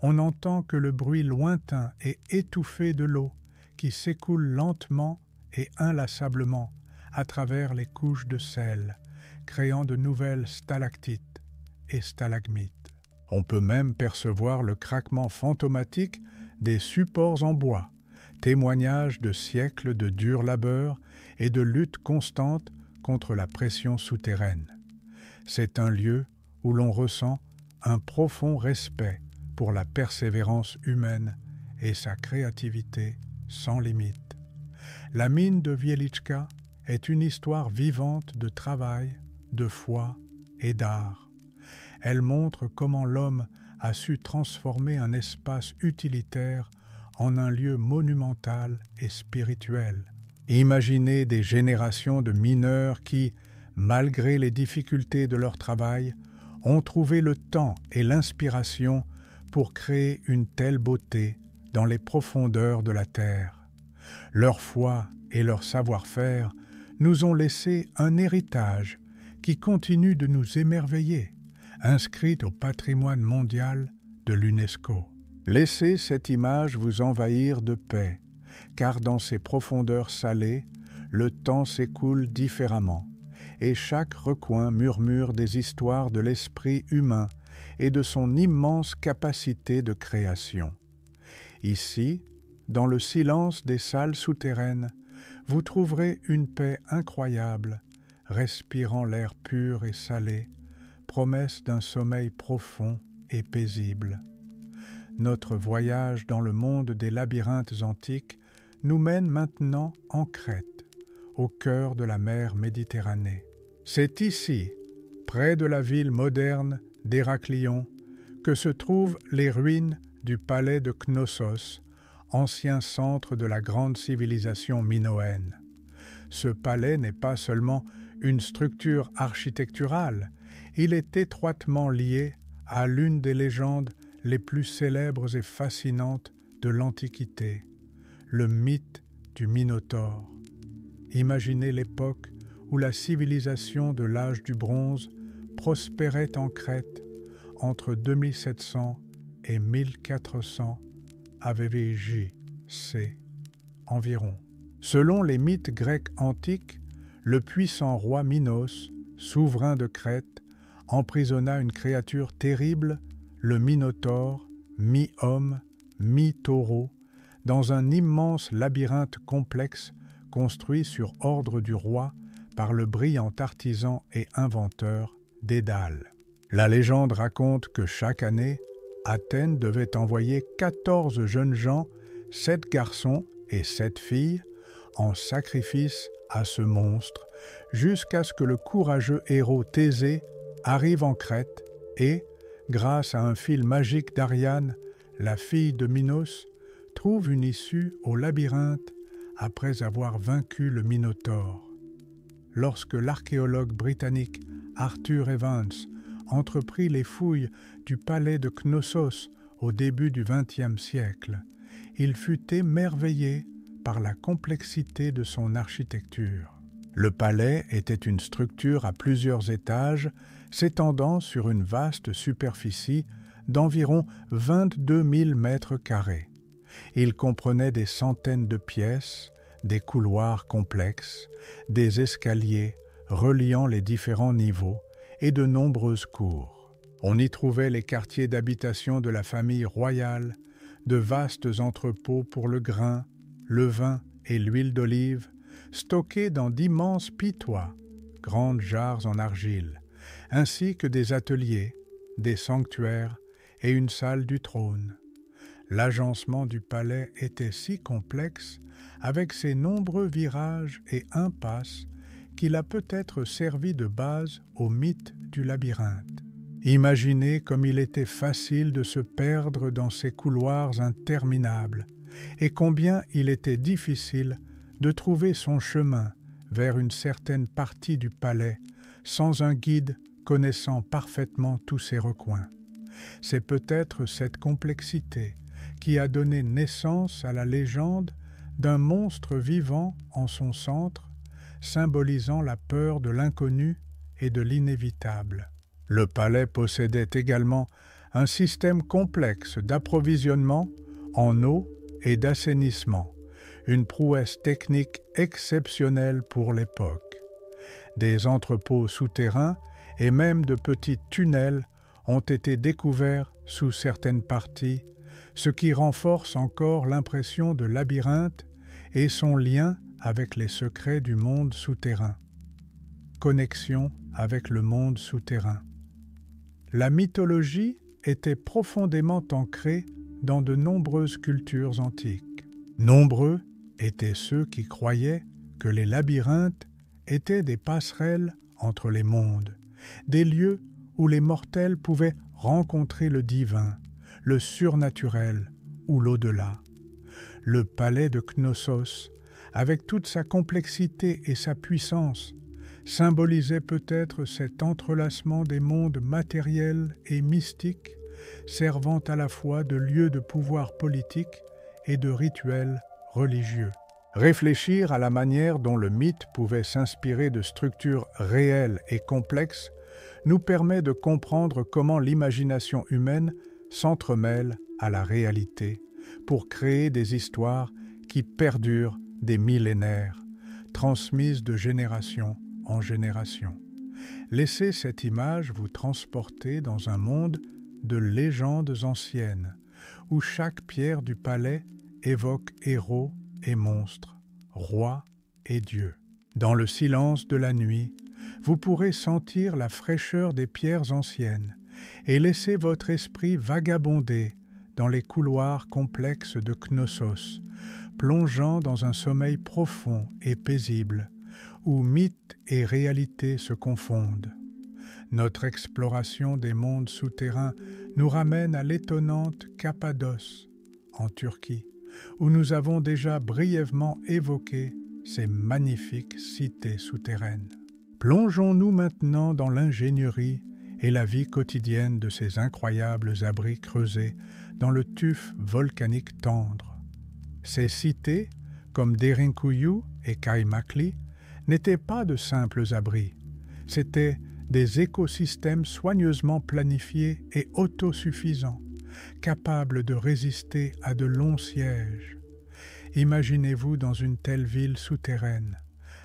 On n'entend que le bruit lointain et étouffé de l'eau qui s'écoule lentement et inlassablement à travers les couches de sel, créant de nouvelles stalactites et stalagmites. On peut même percevoir le craquement fantomatique des supports en bois, témoignage de siècles de dur labeur et de lutte constante contre la pression souterraine. C'est un lieu où l'on ressent un profond respect pour la persévérance humaine et sa créativité sans limite. La mine de Wieliczka est une histoire vivante de travail, de foi et d'art. Elle montre comment l'homme a su transformer un espace utilitaire en un lieu monumental et spirituel. Imaginez des générations de mineurs qui, malgré les difficultés de leur travail, ont trouvé le temps et l'inspiration pour créer une telle beauté dans les profondeurs de la terre. Leur foi et leur savoir-faire nous ont laissé un héritage qui continue de nous émerveiller, inscrit au patrimoine mondial de l'UNESCO. Laissez cette image vous envahir de paix, car dans ces profondeurs salées, le temps s'écoule différemment, et chaque recoin murmure des histoires de l'esprit humain et de son immense capacité de création. Ici, dans le silence des salles souterraines, vous trouverez une paix incroyable, respirant l'air pur et salé, promesse d'un sommeil profond et paisible. Notre voyage dans le monde des labyrinthes antiques nous mène maintenant en Crète, au cœur de la mer Méditerranée. C'est ici, près de la ville moderne d'Héraclion, que se trouvent les ruines du palais de Knossos, ancien centre de la grande civilisation minoenne. Ce palais n'est pas seulement une structure architecturale, il est étroitement lié à l'une des légendes les plus célèbres et fascinantes de l'Antiquité, le mythe du Minotaure. Imaginez l'époque où la civilisation de l'âge du bronze prospérait en Crète entre 2700 et 1400 AVJ-C environ. Selon les mythes grecs antiques, le puissant roi Minos, souverain de Crète, emprisonna une créature terrible, le Minotaure, mi-homme, mi-taureau, dans un immense labyrinthe complexe construit sur ordre du roi par le brillant artisan et inventeur Dédale. La légende raconte que chaque année, Athènes devait envoyer 14 jeunes gens, 7 garçons et 7 filles, en sacrifice à ce monstre, jusqu'à ce que le courageux héros Thésée arrive en Crète et, grâce à un fil magique d'Ariane, la fille de Minos, trouve une issue au labyrinthe après avoir vaincu le Minotaure. Lorsque l'archéologue britannique Arthur Evans entreprit les fouilles du palais de Knossos au début du XXe siècle, il fut émerveillé par la complexité de son architecture. Le palais était une structure à plusieurs étages s'étendant sur une vaste superficie d'environ 22 000 mètres carrés. Il comprenait des centaines de pièces, des couloirs complexes, des escaliers reliant les différents niveaux et de nombreuses cours. On y trouvait les quartiers d'habitation de la famille royale, de vastes entrepôts pour le grain, le vin et l'huile d'olive, stockés dans d'immenses pitois, grandes jarres en argile, ainsi que des ateliers, des sanctuaires et une salle du trône. L'agencement du palais était si complexe, avec ses nombreux virages et impasses, qu'il a peut-être servi de base au mythe du labyrinthe. Imaginez comme il était facile de se perdre dans ces couloirs interminables, et combien il était difficile de trouver son chemin vers une certaine partie du palais sans un guide connaissant parfaitement tous ses recoins. C'est peut-être cette complexité qui a donné naissance à la légende d'un monstre vivant en son centre, symbolisant la peur de l'inconnu et de l'inévitable. Le palais possédait également un système complexe d'approvisionnement en eau et d'assainissement, une prouesse technique exceptionnelle pour l'époque. Des entrepôts souterrains et même de petits tunnels ont été découverts sous certaines parties, ce qui renforce encore l'impression de labyrinthe et son lien avec les secrets du monde souterrain. Connexion avec le monde souterrain. La mythologie était profondément ancrée dans de nombreuses cultures antiques. Nombreux étaient ceux qui croyaient que les labyrinthes étaient des passerelles entre les mondes, des lieux où les mortels pouvaient rencontrer le divin, le surnaturel ou l'au-delà. Le palais de Knossos, avec toute sa complexité et sa puissance, symbolisait peut-être cet entrelacement des mondes matériels et mystiques, servant à la fois de lieu de pouvoir politique et de rituel religieux. Réfléchir à la manière dont le mythe pouvait s'inspirer de structures réelles et complexes nous permet de comprendre comment l'imagination humaine s'entremêle à la réalité pour créer des histoires qui perdurent des millénaires, transmises de génération en génération. Laissez cette image vous transporter dans un monde de légendes anciennes, où chaque pierre du palais évoque héros et monstres, rois et dieux. Dans le silence de la nuit, vous pourrez sentir la fraîcheur des pierres anciennes et laisser votre esprit vagabonder dans les couloirs complexes de Knossos, plongeant dans un sommeil profond et paisible, où mythe et réalité se confondent. Notre exploration des mondes souterrains nous ramène à l'étonnante Cappadoce, en Turquie, où nous avons déjà brièvement évoqué ces magnifiques cités souterraines. Plongeons-nous maintenant dans l'ingénierie et la vie quotidienne de ces incroyables abris creusés dans le tuf volcanique tendre. Ces cités, comme Derinkuyu et Kaymakli, n'étaient pas de simples abris, c'étaient des écosystèmes soigneusement planifiés et autosuffisants, capables de résister à de longs sièges. Imaginez-vous dans une telle ville souterraine.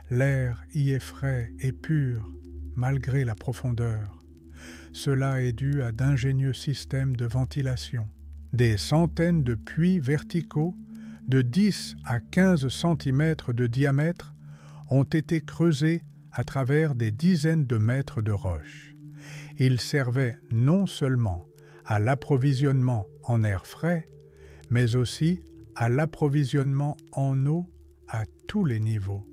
L'air y est frais et pur, malgré la profondeur. Cela est dû à d'ingénieux systèmes de ventilation. Des centaines de puits verticaux, de 10 à 15 cm de diamètre, ont été creusés à travers des dizaines de mètres de roches. Ils servaient non seulement à l'approvisionnement en air frais, mais aussi à l'approvisionnement en eau à tous les niveaux.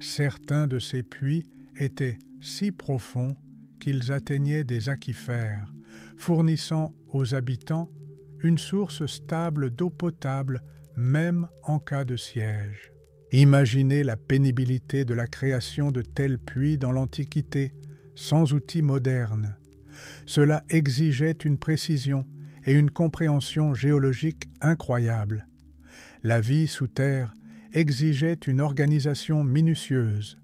Certains de ces puits étaient si profonds qu'ils atteignaient des aquifères, fournissant aux habitants une source stable d'eau potable même en cas de siège. Imaginez la pénibilité de la création de tels puits dans l'Antiquité, sans outils modernes. Cela exigeait une précision et une compréhension géologique incroyables. La vie sous terre exigeait une organisation minutieuse.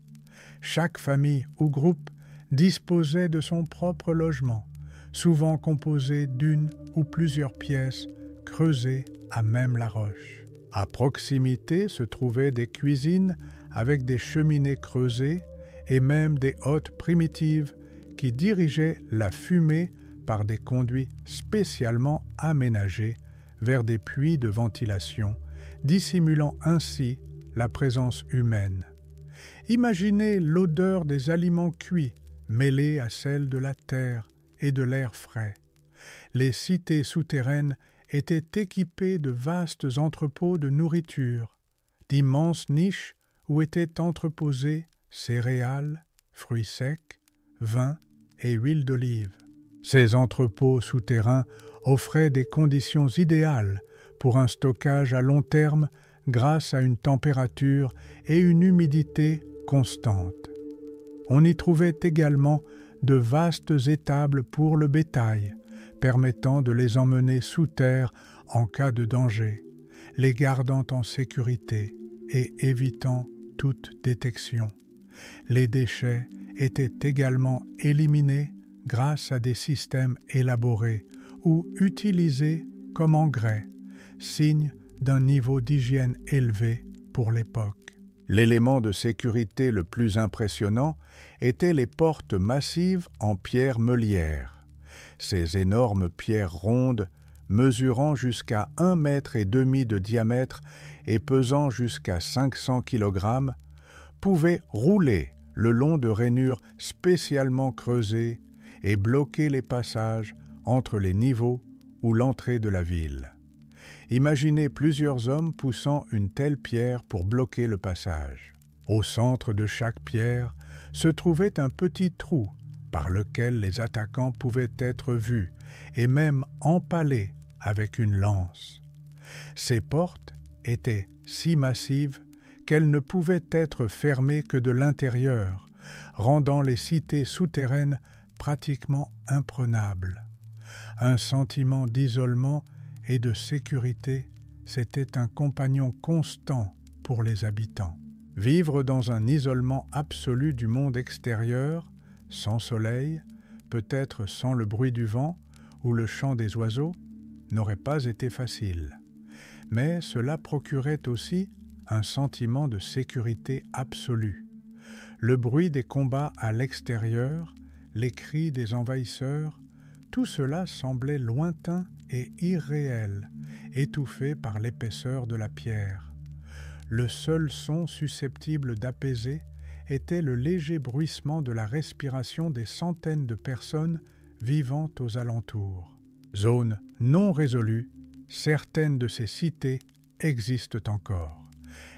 Chaque famille ou groupe disposait de son propre logement, souvent composé d'une ou plusieurs pièces creusées à même la roche. À proximité se trouvaient des cuisines avec des cheminées creusées et même des hottes primitives qui dirigeaient la fumée par des conduits spécialement aménagés vers des puits de ventilation, dissimulant ainsi la présence humaine. Imaginez l'odeur des aliments cuits mêlée à celle de la terre et de l'air frais. Les cités souterraines étaient équipées de vastes entrepôts de nourriture, d'immenses niches où étaient entreposés céréales, fruits secs, vin et huile d'olive. Ces entrepôts souterrains offraient des conditions idéales pour un stockage à long terme grâce à une température et une humidité constantes. On y trouvait également de vastes étables pour le bétail, permettant de les emmener sous terre en cas de danger, les gardant en sécurité et évitant toute détection. Les déchets étaient également éliminés grâce à des systèmes élaborés ou utilisés comme engrais, signe d'un niveau d'hygiène élevé pour l'époque. L'élément de sécurité le plus impressionnant étaient les portes massives en pierre meulière. Ces énormes pierres rondes, mesurant jusqu'à 1,5 mètre de diamètre et pesant jusqu'à 500 kg, pouvaient rouler le long de rainures spécialement creusées et bloquer les passages entre les niveaux ou l'entrée de la ville. Imaginez plusieurs hommes poussant une telle pierre pour bloquer le passage. Au centre de chaque pierre se trouvait un petit trou par lequel les attaquants pouvaient être vus et même empalés avec une lance. Ces portes étaient si massives qu'elles ne pouvaient être fermées que de l'intérieur, rendant les cités souterraines pratiquement imprenables. Un sentiment d'isolement et de sécurité, c'était un compagnon constant pour les habitants. Vivre dans un isolement absolu du monde extérieur, sans soleil, peut-être sans le bruit du vent ou le chant des oiseaux, n'aurait pas été facile. Mais cela procurait aussi un sentiment de sécurité absolue. Le bruit des combats à l'extérieur, les cris des envahisseurs, tout cela semblait lointain et irréel, étouffé par l'épaisseur de la pierre. Le seul son susceptible d'apaiser était le léger bruissement de la respiration des centaines de personnes vivant aux alentours. Zone non résolue, certaines de ces cités existent encore.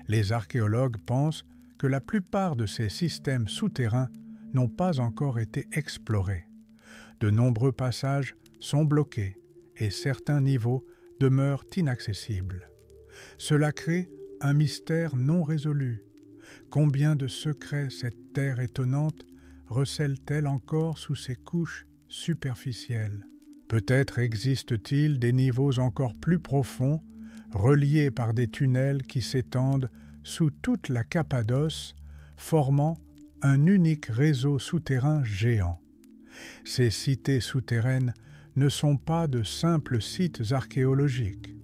Les archéologues pensent que la plupart de ces systèmes souterrains n'ont pas encore été explorés. De nombreux passages sont bloqués et certains niveaux demeurent inaccessibles. Cela crée un mystère non résolu. Combien de secrets cette terre étonnante recèle-t-elle encore sous ses couches superficielles? Peut-être existe-t-il des niveaux encore plus profonds, reliés par des tunnels qui s'étendent sous toute la Cappadoce, formant un unique réseau souterrain géant. Ces cités souterraines ne sont pas de simples sites archéologiques.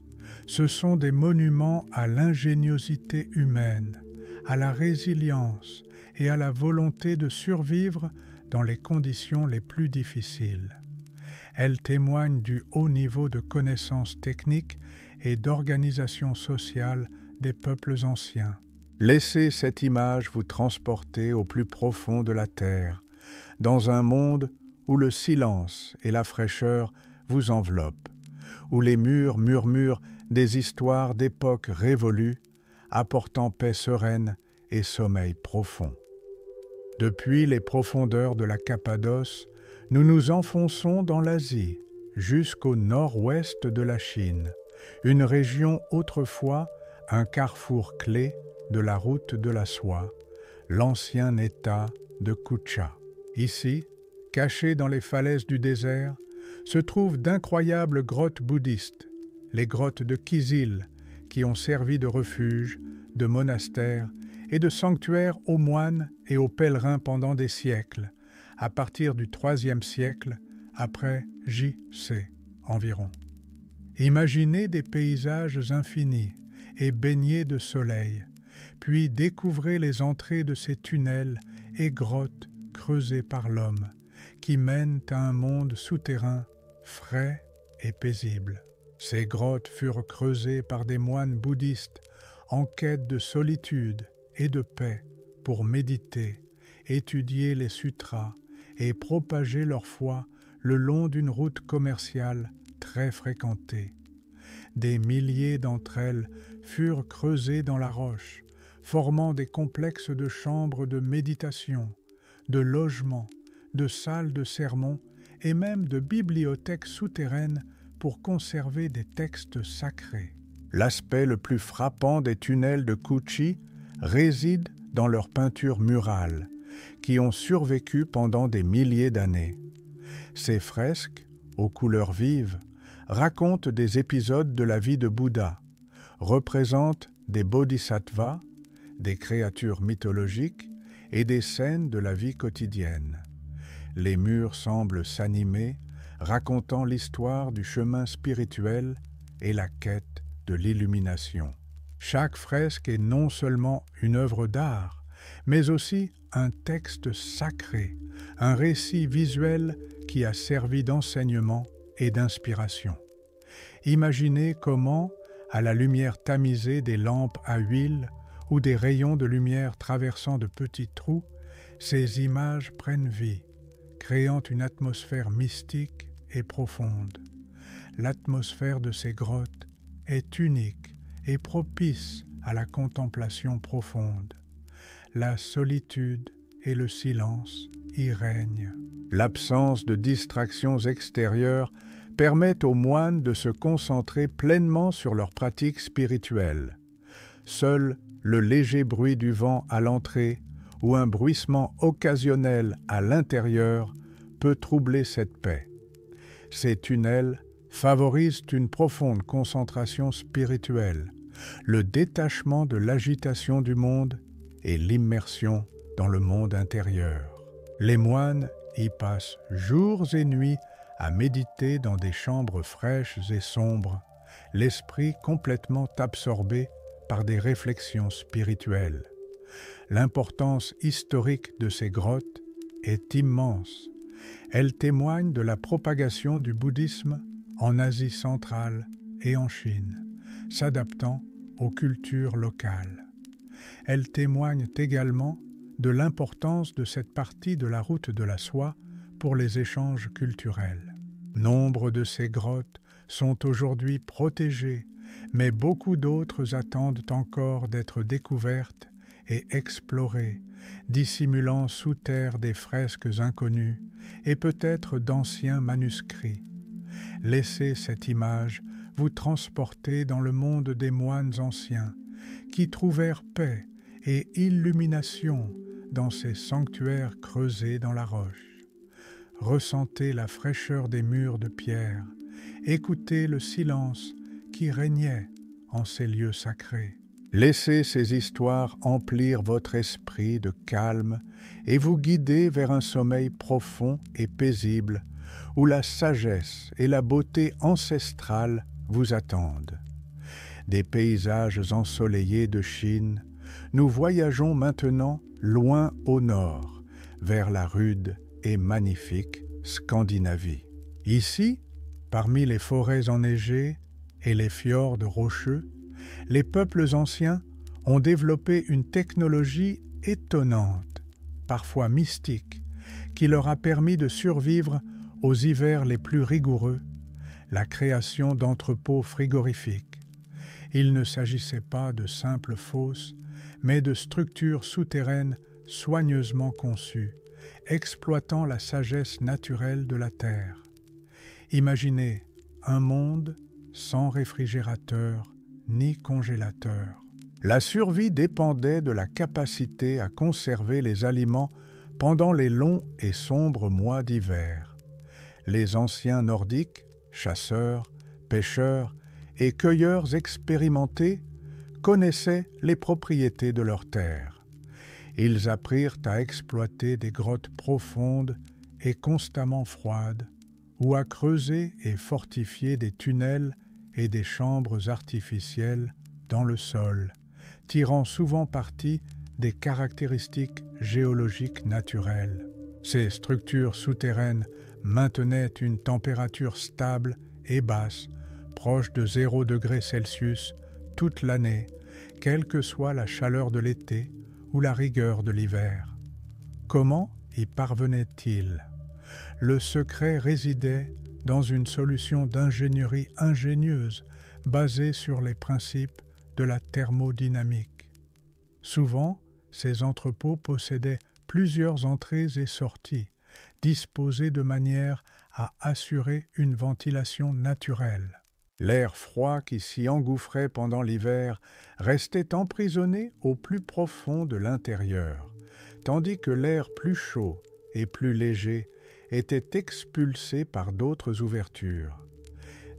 Ce sont des monuments à l'ingéniosité humaine, à la résilience et à la volonté de survivre dans les conditions les plus difficiles. Elles témoignent du haut niveau de connaissances techniques et d'organisation sociale des peuples anciens. Laissez cette image vous transporter au plus profond de la terre, dans un monde où le silence et la fraîcheur vous enveloppent, où les murs murmurent des histoires d'époques révolues, apportant paix sereine et sommeil profond. Depuis les profondeurs de la Cappadoce, nous nous enfonçons dans l'Asie, jusqu'au nord-ouest de la Chine, une région autrefois un carrefour clé de la route de la soie, l'ancien État de Kucha. Ici, cachés dans les falaises du désert, se trouvent d'incroyables grottes bouddhistes, les grottes de Kizil, qui ont servi de refuge de monastères et de sanctuaires aux moines et aux pèlerins pendant des siècles, à partir du IIIe siècle, après J.C. environ. Imaginez des paysages infinis et baignés de soleil, puis découvrez les entrées de ces tunnels et grottes creusées par l'homme, qui mènent à un monde souterrain, frais et paisible. Ces grottes furent creusées par des moines bouddhistes en quête de solitude et de paix pour méditer, étudier les sutras et propager leur foi le long d'une route commerciale très fréquentée. Des milliers d'entre elles furent creusées dans la roche, formant des complexes de chambres de méditation, de logements, de salles de sermon et même de bibliothèques souterraines pour conserver des textes sacrés. L'aspect le plus frappant des tunnels de Kouchi réside dans leurs peintures murales, qui ont survécu pendant des milliers d'années. Ces fresques, aux couleurs vives, racontent des épisodes de la vie de Bouddha, représentent des bodhisattvas, des créatures mythologiques et des scènes de la vie quotidienne. Les murs semblent s'animer, racontant l'histoire du chemin spirituel et la quête de l'illumination. Chaque fresque est non seulement une œuvre d'art, mais aussi un texte sacré, un récit visuel qui a servi d'enseignement et d'inspiration. Imaginez comment, à la lumière tamisée des lampes à huile ou des rayons de lumière traversant de petits trous, ces images prennent vie, créant une atmosphère mystique et profonde. L'atmosphère de ces grottes est unique et propice à la contemplation profonde. La solitude et le silence y règnent. L'absence de distractions extérieures permet aux moines de se concentrer pleinement sur leur pratique spirituelle. Seul le léger bruit du vent à l'entrée ou un bruissement occasionnel à l'intérieur peut troubler cette paix. Ces tunnels favorisent une profonde concentration spirituelle, le détachement de l'agitation du monde et l'immersion dans le monde intérieur. Les moines y passent jours et nuits à méditer dans des chambres fraîches et sombres, l'esprit complètement absorbé par des réflexions spirituelles. L'importance historique de ces grottes est immense. Elle témoigne de la propagation du bouddhisme en Asie centrale et en Chine, s'adaptant aux cultures locales. Elle témoigne également de l'importance de cette partie de la route de la soie pour les échanges culturels. Nombre de ces grottes sont aujourd'hui protégées, mais beaucoup d'autres attendent encore d'être découvertes et explorées, dissimulant sous terre des fresques inconnues et peut-être d'anciens manuscrits. Laissez cette image vous transporter dans le monde des moines anciens, qui trouvèrent paix et illumination dans ces sanctuaires creusés dans la roche. Ressentez la fraîcheur des murs de pierre, écoutez le silence qui régnait en ces lieux sacrés. Laissez ces histoires emplir votre esprit de calme et vous guider vers un sommeil profond et paisible où la sagesse et la beauté ancestrale vous attendent. Des paysages ensoleillés de Chine, nous voyageons maintenant loin au nord, vers la rude et magnifique Scandinavie. Ici, parmi les forêts enneigées et les fjords rocheux, les peuples anciens ont développé une technologie étonnante, parfois mystique, qui leur a permis de survivre aux hivers les plus rigoureux, la création d'entrepôts frigorifiques. Il ne s'agissait pas de simples fosses, mais de structures souterraines soigneusement conçues, exploitant la sagesse naturelle de la Terre. Imaginez un monde sans réfrigérateur ni congélateur. La survie dépendait de la capacité à conserver les aliments pendant les longs et sombres mois d'hiver. Les anciens nordiques, chasseurs, pêcheurs et cueilleurs expérimentés, connaissaient les propriétés de leurs terres. Ils apprirent à exploiter des grottes profondes et constamment froides, ou à creuser et fortifier des tunnels et des chambres artificielles dans le sol, tirant souvent parti des caractéristiques géologiques naturelles. Ces structures souterraines maintenaient une température stable et basse, proche de 0 degré Celsius, toute l'année, quelle que soit la chaleur de l'été ou la rigueur de l'hiver. Comment y parvenaient-ils ? Le secret résidait dans une solution d'ingénierie ingénieuse basée sur les principes de la thermodynamique. Souvent, ces entrepôts possédaient plusieurs entrées et sorties, disposées de manière à assurer une ventilation naturelle. L'air froid qui s'y engouffrait pendant l'hiver restait emprisonné au plus profond de l'intérieur, tandis que l'air plus chaud et plus léger était expulsé par d'autres ouvertures.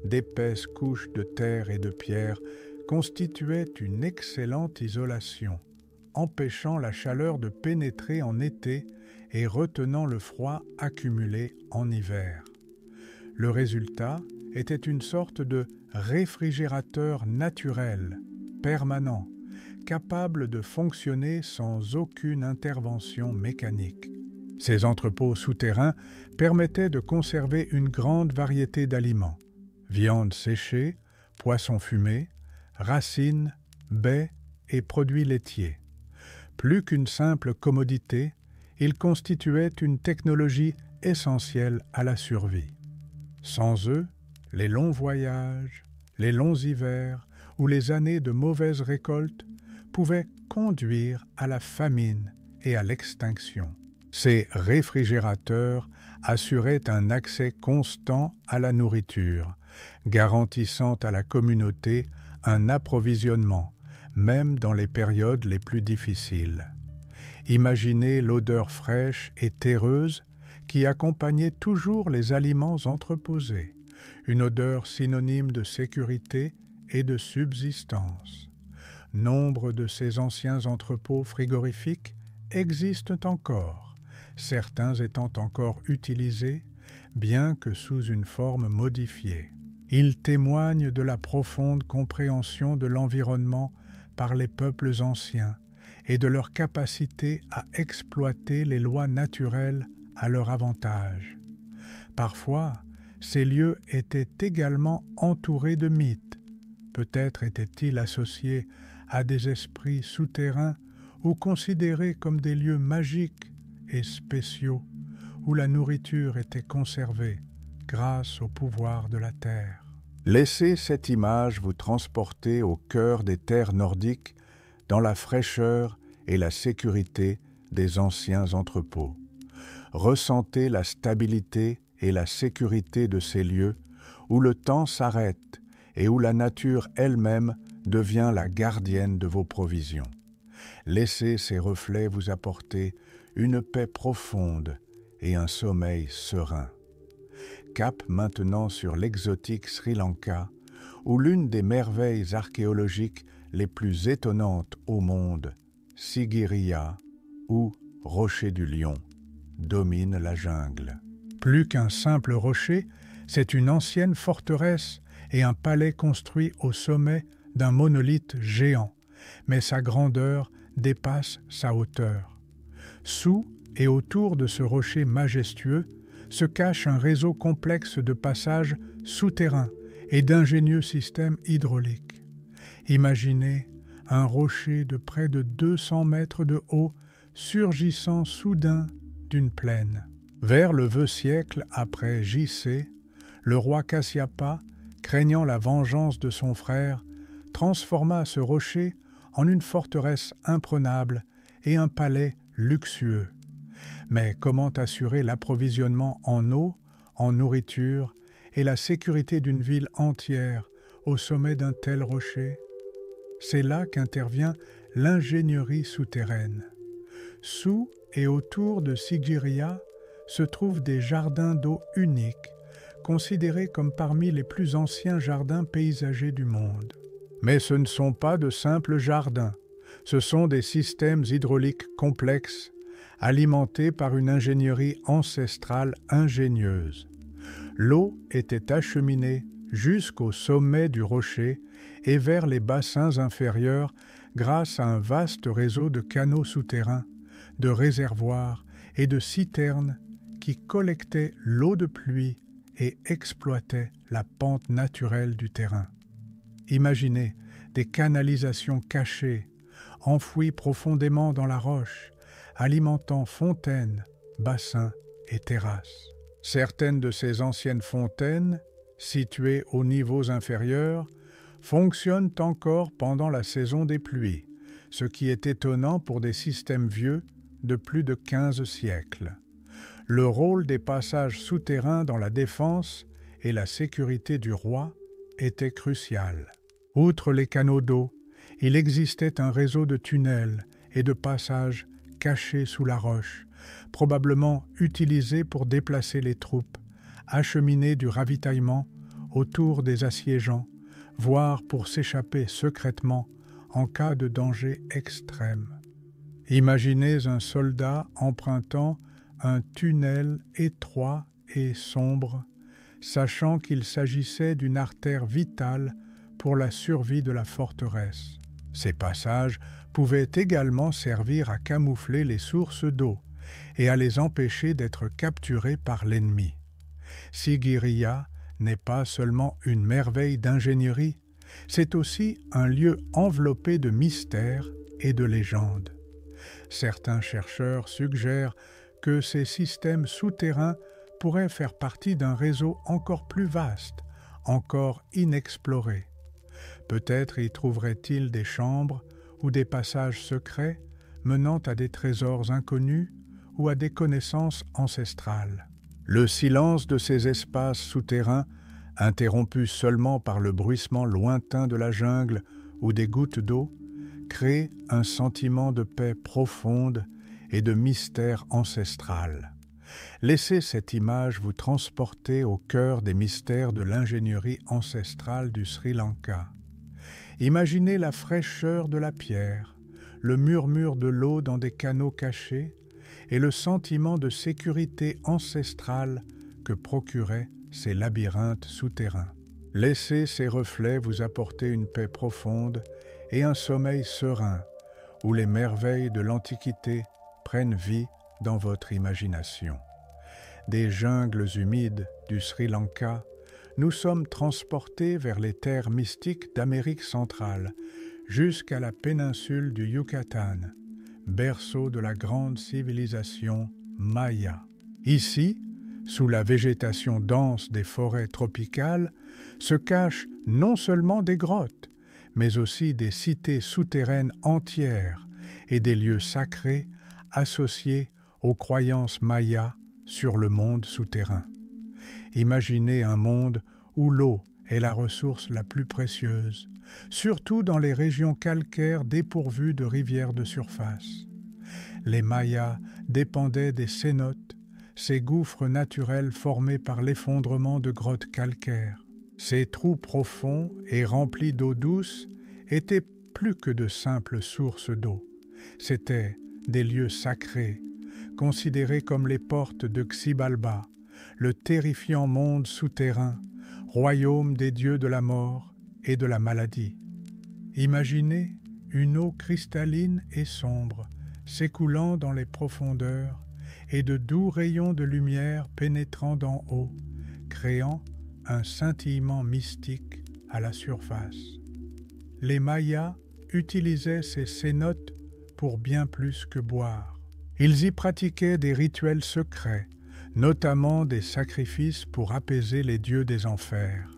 D'épaisses couches de terre et de pierre constituaient une excellente isolation, empêchant la chaleur de pénétrer en été et retenant le froid accumulé en hiver. Le résultat était une sorte de réfrigérateur naturel, permanent, capable de fonctionner sans aucune intervention mécanique. Ces entrepôts souterrains permettaient de conserver une grande variété d'aliments: viande séchée, poissons fumés, racines, baies et produits laitiers. Plus qu'une simple commodité, ils constituaient une technologie essentielle à la survie. Sans eux, les longs voyages, les longs hivers ou les années de mauvaises récoltes pouvaient conduire à la famine et à l'extinction. Ces réfrigérateurs assuraient un accès constant à la nourriture, garantissant à la communauté un approvisionnement, même dans les périodes les plus difficiles. Imaginez l'odeur fraîche et terreuse qui accompagnait toujours les aliments entreposés, une odeur synonyme de sécurité et de subsistance. Nombre de ces anciens entrepôts frigorifiques existent encore, certains étant encore utilisés, bien que sous une forme modifiée. Ils témoignent de la profonde compréhension de l'environnement par les peuples anciens et de leur capacité à exploiter les lois naturelles à leur avantage. Parfois, ces lieux étaient également entourés de mythes. Peut-être étaient-ils associés à des esprits souterrains ou considérés comme des lieux magiques et spéciaux où la nourriture était conservée grâce au pouvoir de la terre. Laissez cette image vous transporter au cœur des terres nordiques, dans la fraîcheur et la sécurité des anciens entrepôts. Ressentez la stabilité et la sécurité de ces lieux où le temps s'arrête et où la nature elle-même devient la gardienne de vos provisions. Laissez ces reflets vous apporter une paix profonde et un sommeil serein. Cap maintenant sur l'exotique Sri Lanka, où l'une des merveilles archéologiques les plus étonnantes au monde, Sigiriya ou Rocher du Lion, domine la jungle. Plus qu'un simple rocher, c'est une ancienne forteresse et un palais construit au sommet d'un monolithe géant, mais sa grandeur dépasse sa hauteur. Sous et autour de ce rocher majestueux se cache un réseau complexe de passages souterrains et d'ingénieux systèmes hydrauliques. Imaginez un rocher de près de 200 mètres de haut surgissant soudain d'une plaine. Vers le vieux siècle après J.C., le roi Kasyapa, craignant la vengeance de son frère, transforma ce rocher en une forteresse imprenable et un palais luxueux. Mais comment assurer l'approvisionnement en eau, en nourriture et la sécurité d'une ville entière au sommet d'un tel rocher? C'est là qu'intervient l'ingénierie souterraine. Sous et autour de Sigiriya se trouvent des jardins d'eau uniques, considérés comme parmi les plus anciens jardins paysagers du monde. Mais ce ne sont pas de simples jardins, ce sont des systèmes hydrauliques complexes, alimentés par une ingénierie ancestrale ingénieuse. L'eau était acheminée jusqu'au sommet du rocher et vers les bassins inférieurs grâce à un vaste réseau de canaux souterrains, de réservoirs et de citernes qui collectaient l'eau de pluie et exploitaient la pente naturelle du terrain. Imaginez des canalisations cachées, enfouies profondément dans la roche, alimentant fontaines, bassins et terrasses. Certaines de ces anciennes fontaines, situées aux niveaux inférieurs, fonctionnent encore pendant la saison des pluies, ce qui est étonnant pour des systèmes vieux de plus de 15 siècles. Le rôle des passages souterrains dans la défense et la sécurité du roi était crucial. Outre les canaux d'eau, il existait un réseau de tunnels et de passages cachés sous la roche, probablement utilisés pour déplacer les troupes, acheminer du ravitaillement autour des assiégeants, voire pour s'échapper secrètement en cas de danger extrême. Imaginez un soldat empruntant un tunnel étroit et sombre, sachant qu'il s'agissait d'une artère vitale pour la survie de la forteresse. Ces passages pouvaient également servir à camoufler les sources d'eau et à les empêcher d'être capturées par l'ennemi. Sigiriya n'est pas seulement une merveille d'ingénierie, c'est aussi un lieu enveloppé de mystères et de légendes. Certains chercheurs suggèrent que ces systèmes souterrains pourraient faire partie d'un réseau encore plus vaste, encore inexploré. Peut-être y trouverait-il des chambres ou des passages secrets menant à des trésors inconnus ou à des connaissances ancestrales. Le silence de ces espaces souterrains, interrompu seulement par le bruissement lointain de la jungle ou des gouttes d'eau, crée un sentiment de paix profonde et de mystère ancestral. Laissez cette image vous transporter au cœur des mystères de l'ingénierie ancestrale du Sri Lanka. Imaginez la fraîcheur de la pierre, le murmure de l'eau dans des canaux cachés et le sentiment de sécurité ancestrale que procuraient ces labyrinthes souterrains. Laissez ces reflets vous apporter une paix profonde et un sommeil serein où les merveilles de l'Antiquité prennent vie dans votre imagination. Des jungles humides du Sri Lanka, nous sommes transportés vers les terres mystiques d'Amérique centrale, jusqu'à la péninsule du Yucatan, berceau de la grande civilisation Maya. Ici, sous la végétation dense des forêts tropicales, se cachent non seulement des grottes, mais aussi des cités souterraines entières et des lieux sacrés associés aux croyances mayas sur le monde souterrain. Imaginez un monde où l'eau est la ressource la plus précieuse, surtout dans les régions calcaires dépourvues de rivières de surface. Les Mayas dépendaient des cénotes, ces gouffres naturels formés par l'effondrement de grottes calcaires. Ces trous profonds et remplis d'eau douce étaient plus que de simples sources d'eau. C'étaient des lieux sacrés, considérés comme les portes de Xibalba, le terrifiant monde souterrain, royaume des dieux de la mort et de la maladie. Imaginez une eau cristalline et sombre, s'écoulant dans les profondeurs, et de doux rayons de lumière pénétrant d'en haut, créant un scintillement mystique à la surface. Les Mayas utilisaient ces cénotes pour bien plus que boire. Ils y pratiquaient des rituels secrets, notamment des sacrifices pour apaiser les dieux des enfers.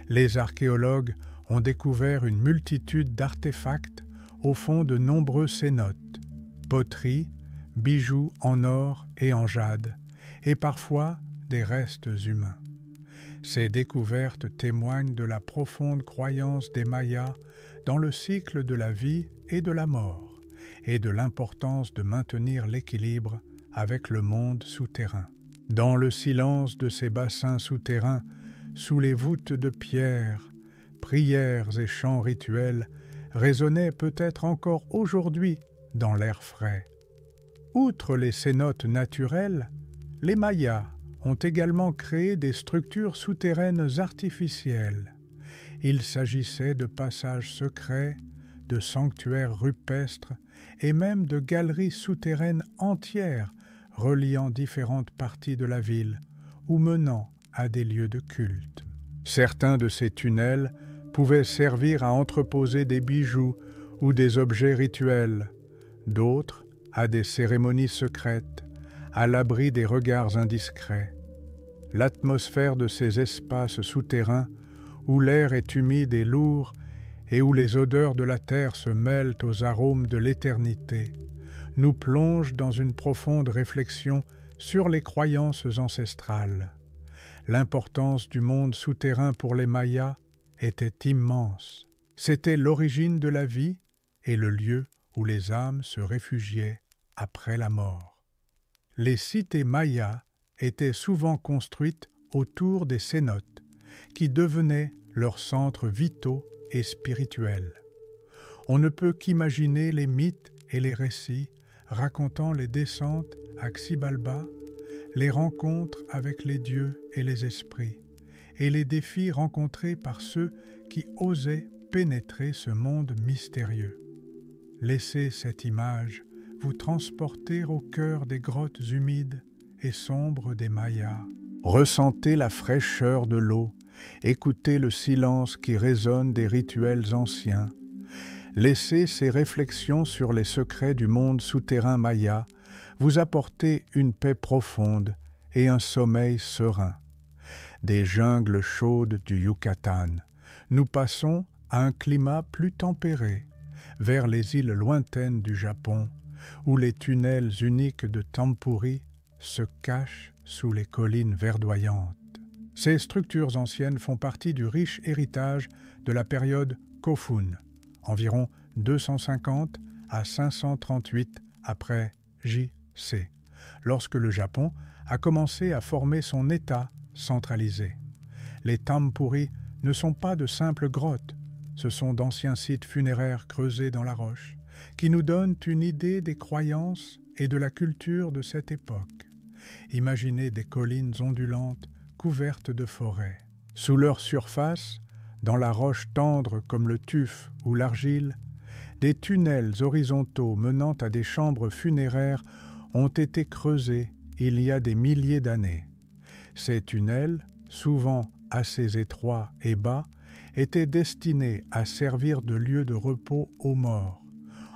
Les archéologues ont découvert une multitude d'artefacts au fond de nombreux cénotes, poteries, bijoux en or et en jade, et parfois des restes humains. Ces découvertes témoignent de la profonde croyance des Mayas dans le cycle de la vie et de la mort, et de l'importance de maintenir l'équilibre avec le monde souterrain. Dans le silence de ces bassins souterrains, sous les voûtes de pierre, prières et chants rituels résonnaient peut-être encore aujourd'hui dans l'air frais. Outre les cénotes naturelles, les Mayas ont également créé des structures souterraines artificielles. Il s'agissait de passages secrets, de sanctuaires rupestres et même de galeries souterraines entières reliant différentes parties de la ville ou menant à des lieux de culte. Certains de ces tunnels pouvaient servir à entreposer des bijoux ou des objets rituels, d'autres à des cérémonies secrètes, à l'abri des regards indiscrets. L'atmosphère de ces espaces souterrains, où l'air est humide et lourd et où les odeurs de la terre se mêlent aux arômes de l'éternité, nous plonge dans une profonde réflexion sur les croyances ancestrales. L'importance du monde souterrain pour les Mayas était immense. C'était l'origine de la vie et le lieu où les âmes se réfugiaient après la mort. Les cités mayas étaient souvent construites autour des cénotes, qui devenaient leurs centres vitaux et spirituels. On ne peut qu'imaginer les mythes et les récits racontant les descentes à Xibalba, les rencontres avec les dieux et les esprits, et les défis rencontrés par ceux qui osaient pénétrer ce monde mystérieux. Laissez cette image vous transporter au cœur des grottes humides et sombres des Mayas. Ressentez la fraîcheur de l'eau, écoutez le silence qui résonne des rituels anciens. Laissez ces réflexions sur les secrets du monde souterrain maya vous apporter une paix profonde et un sommeil serein. Des jungles chaudes du Yucatan, nous passons à un climat plus tempéré, vers les îles lointaines du Japon, où les tunnels uniques de Tampuri se cachent sous les collines verdoyantes. Ces structures anciennes font partie du riche héritage de la période Kofun, environ 250 à 538 après J.C., lorsque le Japon a commencé à former son État centralisé. Les Tampuri ne sont pas de simples grottes, ce sont d'anciens sites funéraires creusés dans la roche, qui nous donnent une idée des croyances et de la culture de cette époque. Imaginez des collines ondulantes couvertes de forêts. Sous leur surface, dans la roche tendre comme le tuf ou l'argile, des tunnels horizontaux menant à des chambres funéraires ont été creusés il y a des milliers d'années. Ces tunnels, souvent assez étroits et bas, étaient destinés à servir de lieu de repos aux morts,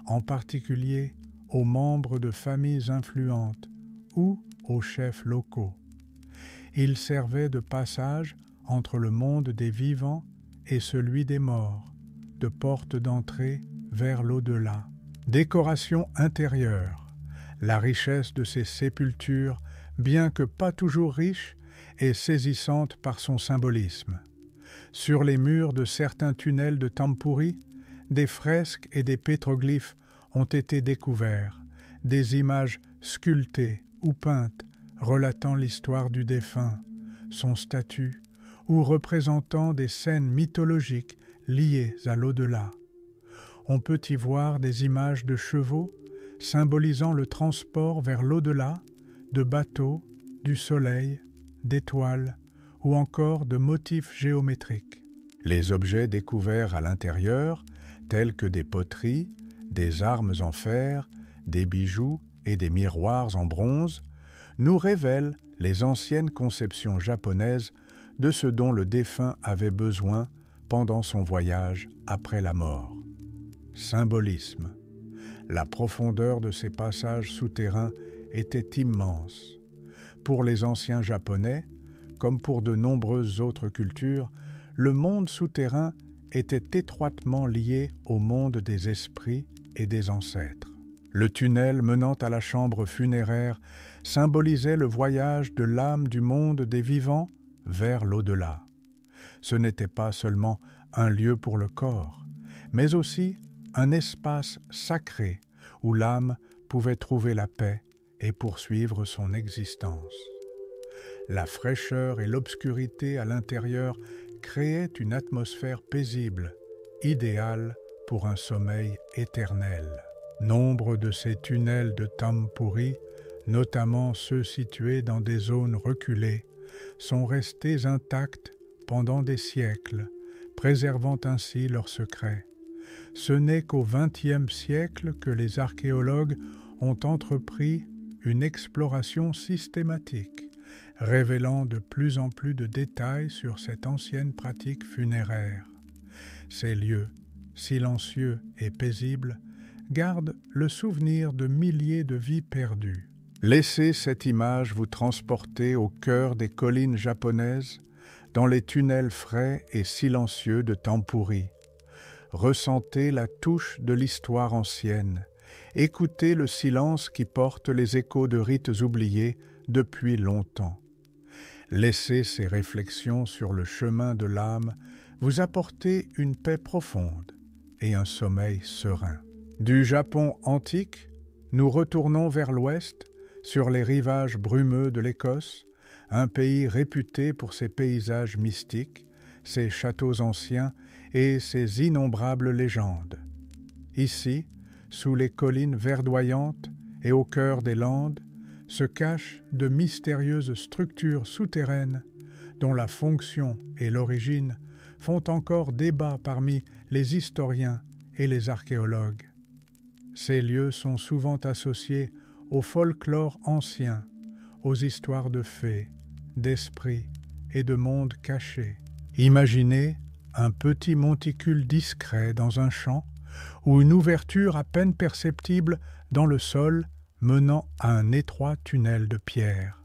en particulier aux membres de familles influentes ou aux chefs locaux. Ils servaient de passage entre le monde des vivants et celui des morts, de porte d'entrée vers l'au-delà. Décoration intérieure. La richesse de ces sépultures, bien que pas toujours riche, est saisissante par son symbolisme. Sur les murs de certains tunnels de Tampuri, des fresques et des pétroglyphes ont été découverts, des images sculptées ou peintes relatant l'histoire du défunt, son statut, ou représentant des scènes mythologiques liées à l'au-delà. On peut y voir des images de chevaux symbolisant le transport vers l'au-delà, de bateaux, du soleil, d'étoiles ou encore de motifs géométriques. Les objets découverts à l'intérieur, tels que des poteries, des armes en fer, des bijoux et des miroirs en bronze, nous révèlent les anciennes conceptions japonaises de ce dont le défunt avait besoin pendant son voyage après la mort. Symbolisme. La profondeur de ces passages souterrains était immense. Pour les anciens Japonais, comme pour de nombreuses autres cultures, le monde souterrain était étroitement lié au monde des esprits et des ancêtres. Le tunnel menant à la chambre funéraire symbolisait le voyage de l'âme du monde des vivants vers l'au-delà. Ce n'était pas seulement un lieu pour le corps, mais aussi un espace sacré où l'âme pouvait trouver la paix et poursuivre son existence. La fraîcheur et l'obscurité à l'intérieur créaient une atmosphère paisible, idéale pour un sommeil éternel. Nombre de ces tunnels de Thampuri, notamment ceux situés dans des zones reculées, sont restés intacts pendant des siècles, préservant ainsi leurs secrets. Ce n'est qu'au XXe siècle que les archéologues ont entrepris une exploration systématique, révélant de plus en plus de détails sur cette ancienne pratique funéraire. Ces lieux, silencieux et paisibles, gardent le souvenir de milliers de vies perdues. Laissez cette image vous transporter au cœur des collines japonaises, dans les tunnels frais et silencieux de Thampuri. Ressentez la touche de l'histoire ancienne, écoutez le silence qui porte les échos de rites oubliés depuis longtemps. Laissez ces réflexions sur le chemin de l'âme vous apporter une paix profonde et un sommeil serein. Du Japon antique, nous retournons vers l'ouest, sur les rivages brumeux de l'Écosse, un pays réputé pour ses paysages mystiques, ses châteaux anciens et ses innombrables légendes. Ici, sous les collines verdoyantes et au cœur des Landes, se cachent de mystérieuses structures souterraines dont la fonction et l'origine font encore débat parmi les historiens et les archéologues. Ces lieux sont souvent associés au folklore ancien, aux histoires de fées, d'esprits et de mondes cachés. Imaginez un petit monticule discret dans un champ ou une ouverture à peine perceptible dans le sol menant à un étroit tunnel de pierre.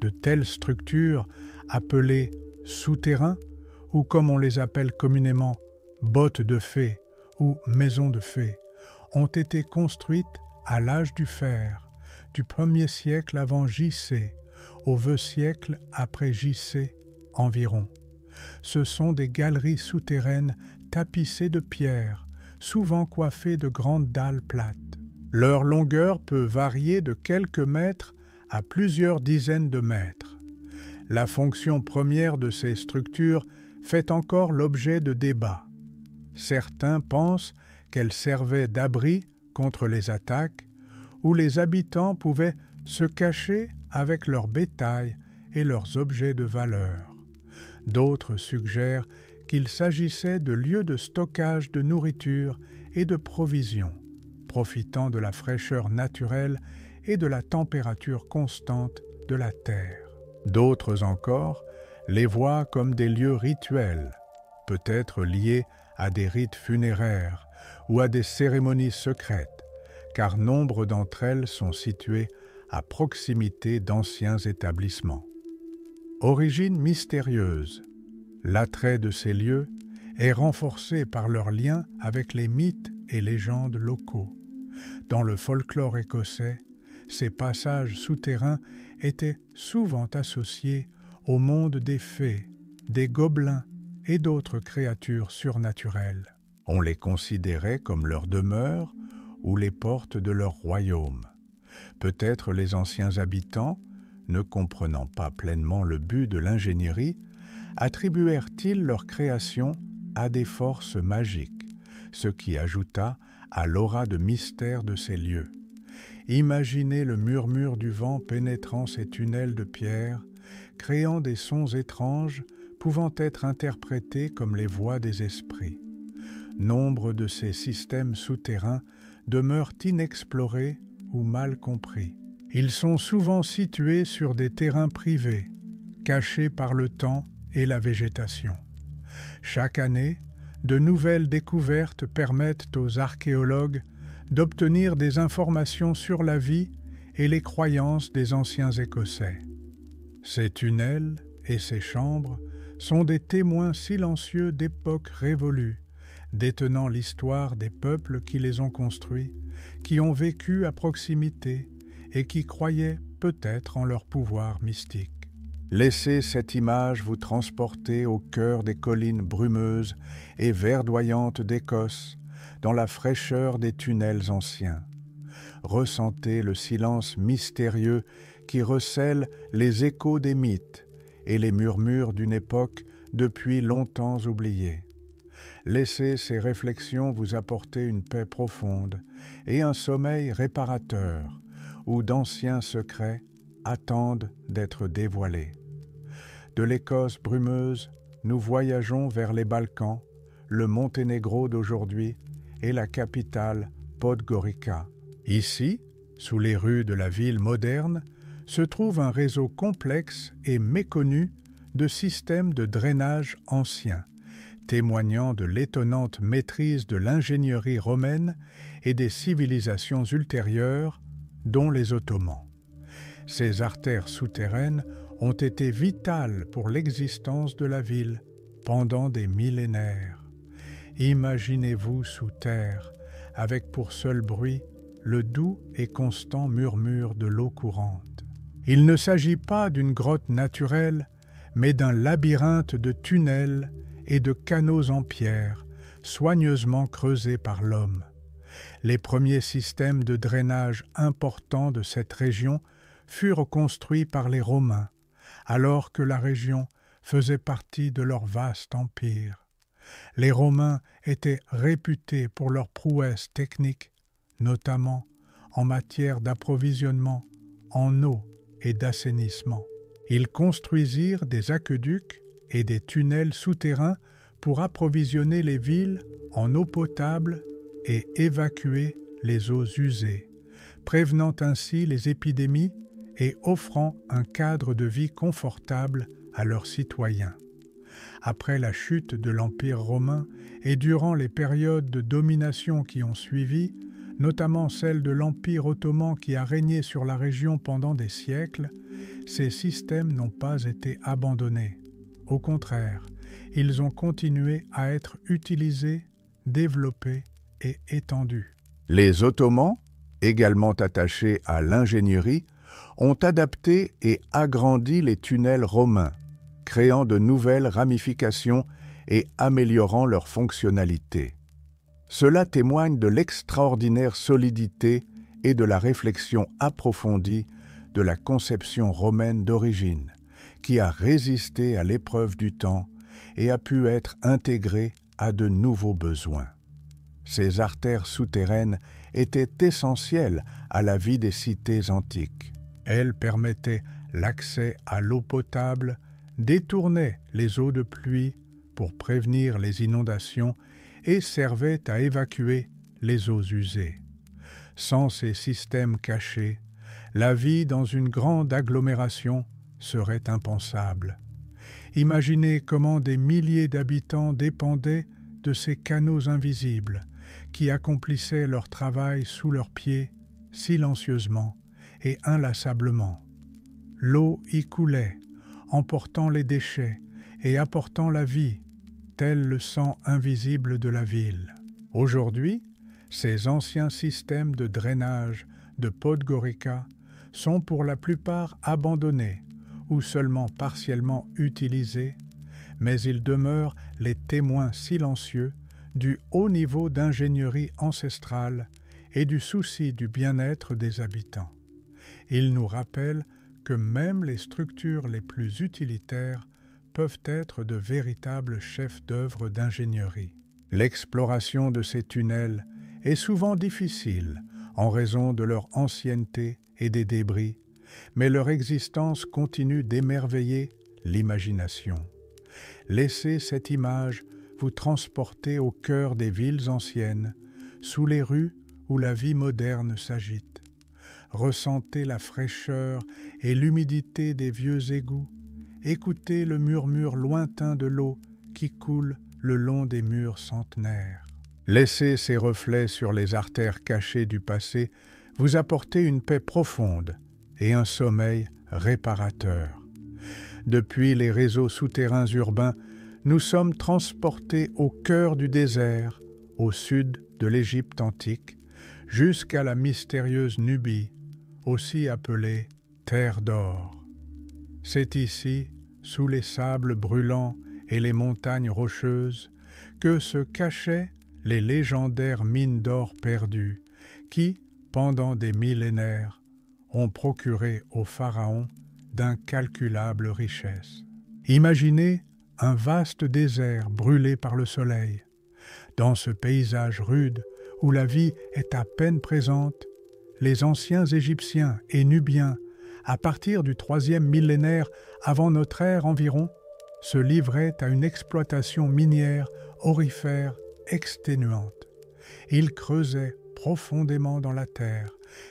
De telles structures, appelées souterrains, ou comme on les appelle communément bottes de fées ou maisons de fées, ont été construites à l'âge du fer, du 1er siècle avant J.C. au 2 siècles après J.C. environ. Ce sont des galeries souterraines tapissées de pierres, souvent coiffées de grandes dalles plates. Leur longueur peut varier de quelques mètres à plusieurs dizaines de mètres. La fonction première de ces structures fait encore l'objet de débats. Certains pensent qu'elles servaient d'abri contre les attaques, où les habitants pouvaient se cacher avec leur bétail et leurs objets de valeur. D'autres suggèrent qu'il s'agissait de lieux de stockage de nourriture et de provisions, profitant de la fraîcheur naturelle et de la température constante de la terre. D'autres encore les voient comme des lieux rituels, peut-être liés à des rites funéraires ou à des cérémonies secrètes, car nombre d'entre elles sont situées à proximité d'anciens établissements. Origine mystérieuse, l'attrait de ces lieux est renforcé par leur lien avec les mythes et légendes locaux. Dans le folklore écossais, ces passages souterrains étaient souvent associés au monde des fées, des gobelins et d'autres créatures surnaturelles. On les considérait comme leur demeure ou les portes de leur royaume. Peut-être les anciens habitants, ne comprenant pas pleinement le but de l'ingénierie, attribuèrent-ils leur création à des forces magiques, ce qui ajouta à l'aura de mystère de ces lieux. Imaginez le murmure du vent pénétrant ces tunnels de pierre, créant des sons étranges pouvant être interprétés comme les voix des esprits. Nombre de ces systèmes souterrains demeurent inexplorés ou mal compris. Ils sont souvent situés sur des terrains privés, cachés par le temps et la végétation. Chaque année, de nouvelles découvertes permettent aux archéologues d'obtenir des informations sur la vie et les croyances des anciens Écossais. Ces tunnels et ces chambres sont des témoins silencieux d'époques révolues, détenant l'histoire des peuples qui les ont construits, qui ont vécu à proximité et qui croyaient peut-être en leur pouvoir mystique. Laissez cette image vous transporter au cœur des collines brumeuses et verdoyantes d'Écosse, dans la fraîcheur des tunnels anciens. Ressentez le silence mystérieux qui recèle les échos des mythes et les murmures d'une époque depuis longtemps oubliés. Laissez ces réflexions vous apporter une paix profonde et un sommeil réparateur, où d'anciens secrets attendent d'être dévoilés. De l'Écosse brumeuse, nous voyageons vers les Balkans, le Monténégro d'aujourd'hui et la capitale Podgorica. Ici, sous les rues de la ville moderne, se trouve un réseau complexe et méconnu de systèmes de drainage anciens, témoignant de l'étonnante maîtrise de l'ingénierie romaine et des civilisations ultérieures, dont les Ottomans. Ces artères souterraines ont été vitales pour l'existence de la ville pendant des millénaires. Imaginez-vous sous terre, avec pour seul bruit le doux et constant murmure de l'eau courante. Il ne s'agit pas d'une grotte naturelle, mais d'un labyrinthe de tunnels et de canaux en pierre, soigneusement creusés par l'homme. Les premiers systèmes de drainage importants de cette région furent construits par les Romains, alors que la région faisait partie de leur vaste empire. Les Romains étaient réputés pour leurs prouesses techniques, notamment en matière d'approvisionnement en eau et d'assainissement. Ils construisirent des aqueducs et des tunnels souterrains pour approvisionner les villes en eau potable et évacuer les eaux usées, prévenant ainsi les épidémies et offrant un cadre de vie confortable à leurs citoyens. Après la chute de l'Empire romain et durant les périodes de domination qui ont suivi, notamment celle de l'Empire ottoman qui a régné sur la région pendant des siècles, ces systèmes n'ont pas été abandonnés. Au contraire, ils ont continué à être utilisés, développés et étendus. Les Ottomans, également attachés à l'ingénierie, ont adapté et agrandi les tunnels romains, créant de nouvelles ramifications et améliorant leur fonctionnalité. Cela témoigne de l'extraordinaire solidité et de la réflexion approfondie de la conception romaine d'origine, qui a résisté à l'épreuve du temps et a pu être intégrée à de nouveaux besoins. Ces artères souterraines étaient essentielles à la vie des cités antiques. Elles permettaient l'accès à l'eau potable, détournaient les eaux de pluie pour prévenir les inondations et servaient à évacuer les eaux usées. Sans ces systèmes cachés, la vie dans une grande agglomération serait impensable. Imaginez comment des milliers d'habitants dépendaient de ces canaux invisibles qui accomplissaient leur travail sous leurs pieds, silencieusement et inlassablement. L'eau y coulait, emportant les déchets et apportant la vie, tel le sang invisible de la ville. Aujourd'hui, ces anciens systèmes de drainage de Podgorica sont pour la plupart abandonnés ou seulement partiellement utilisés, mais ils demeurent les témoins silencieux du haut niveau d'ingénierie ancestrale et du souci du bien-être des habitants. Ils nous rappellent que même les structures les plus utilitaires peuvent être de véritables chefs-d'œuvre d'ingénierie. L'exploration de ces tunnels est souvent difficile en raison de leur ancienneté et des débris, mais leur existence continue d'émerveiller l'imagination. Laissez cette image vous transporter au cœur des villes anciennes, sous les rues où la vie moderne s'agite. Ressentez la fraîcheur et l'humidité des vieux égouts. Écoutez le murmure lointain de l'eau qui coule le long des murs centenaires. Laissez ces reflets sur les artères cachées du passé vous apporter une paix profonde et un sommeil réparateur. Depuis les réseaux souterrains urbains, nous sommes transportés au cœur du désert, au sud de l'Égypte antique, jusqu'à la mystérieuse Nubie, aussi appelée Terre d'or. C'est ici, sous les sables brûlants et les montagnes rocheuses, que se cachaient les légendaires mines d'or perdues, qui, pendant des millénaires, ont procuré aux pharaons d'incalculables richesses. Imaginez un vaste désert brûlé par le soleil. Dans ce paysage rude où la vie est à peine présente, les anciens Égyptiens et Nubiens, à partir du 3e millénaire avant notre ère environ, se livraient à une exploitation minière aurifère exténuante. Ils creusaient profondément dans la terre,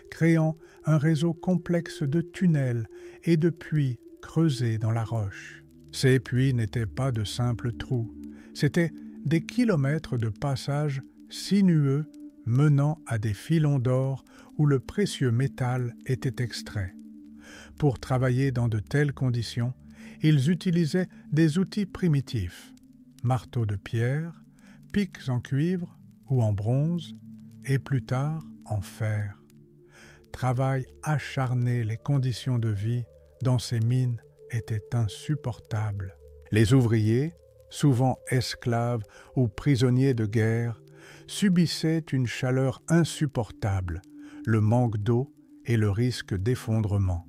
créant un réseau complexe de tunnels et de puits creusés dans la roche. Ces puits n'étaient pas de simples trous, c'étaient des kilomètres de passages sinueux menant à des filons d'or où le précieux métal était extrait. Pour travailler dans de telles conditions, ils utilisaient des outils primitifs, marteaux de pierre, pics en cuivre ou en bronze, et plus tard en fer. Travail acharné, les conditions de vie dans ces mines étaient insupportables. Les ouvriers, souvent esclaves ou prisonniers de guerre, subissaient une chaleur insupportable, le manque d'eau et le risque d'effondrement.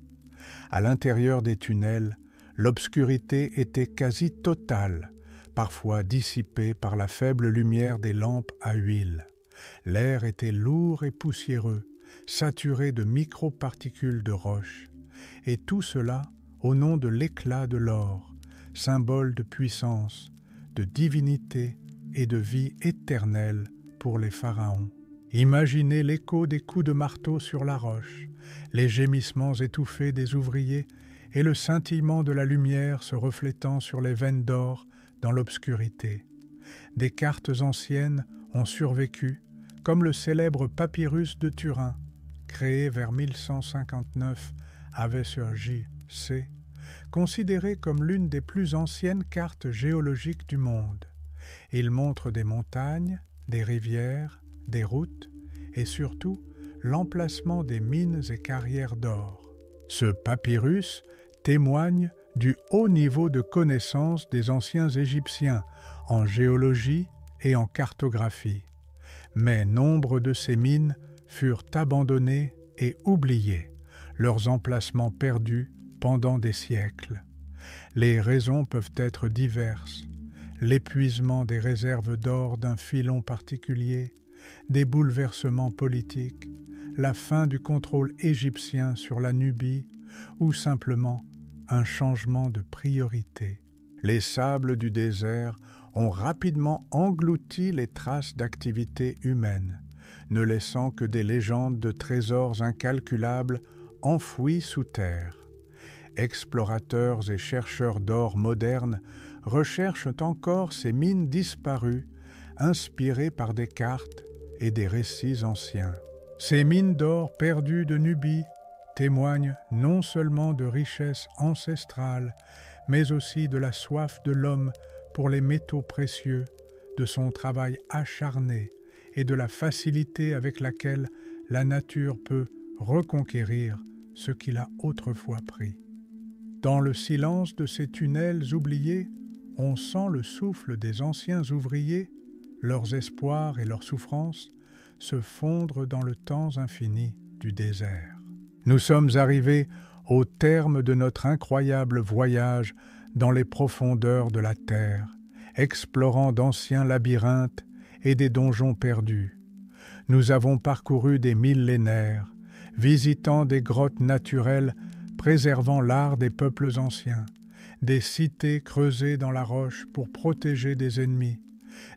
À l'intérieur des tunnels, l'obscurité était quasi totale, parfois dissipée par la faible lumière des lampes à huile. L'air était lourd et poussiéreux, saturé de microparticules de roche, et tout cela au nom de l'éclat de l'or, symbole de puissance, de divinité et de vie éternelle pour les pharaons. Imaginez l'écho des coups de marteau sur la roche, les gémissements étouffés des ouvriers et le scintillement de la lumière se reflétant sur les veines d'or dans l'obscurité. Des cartes anciennes ont survécu, comme le célèbre papyrus de Turin, créé vers 1159 avec Sir J.C., considéré comme l'une des plus anciennes cartes géologiques du monde. Il montre des montagnes, des rivières, des routes et surtout l'emplacement des mines et carrières d'or. Ce papyrus témoigne du haut niveau de connaissance des anciens Égyptiens en géologie et en cartographie. Mais nombre de ces mines furent abandonnées et oubliées, leurs emplacements perdus pendant des siècles. Les raisons peuvent être diverses: l'épuisement des réserves d'or d'un filon particulier, des bouleversements politiques, la fin du contrôle égyptien sur la Nubie ou simplement un changement de priorité. Les sables du désert ont rapidement englouti les traces d'activité humaine, ne laissant que des légendes de trésors incalculables enfouis sous terre. Explorateurs et chercheurs d'or modernes recherchent encore ces mines disparues, inspirées par des cartes et des récits anciens. Ces mines d'or perdues de Nubie témoignent non seulement de richesses ancestrales, mais aussi de la soif de l'homme pour les métaux précieux, de son travail acharné et de la facilité avec laquelle la nature peut reconquérir ce qu'il a autrefois pris. Dans le silence de ces tunnels oubliés, on sent le souffle des anciens ouvriers, leurs espoirs et leurs souffrances se fondre dans le temps infini du désert. Nous sommes arrivés au terme de notre incroyable voyage dans les profondeurs de la terre, explorant d'anciens labyrinthes et des donjons perdus. Nous avons parcouru des millénaires, visitant des grottes naturelles préservant l'art des peuples anciens, des cités creusées dans la roche pour protéger des ennemis,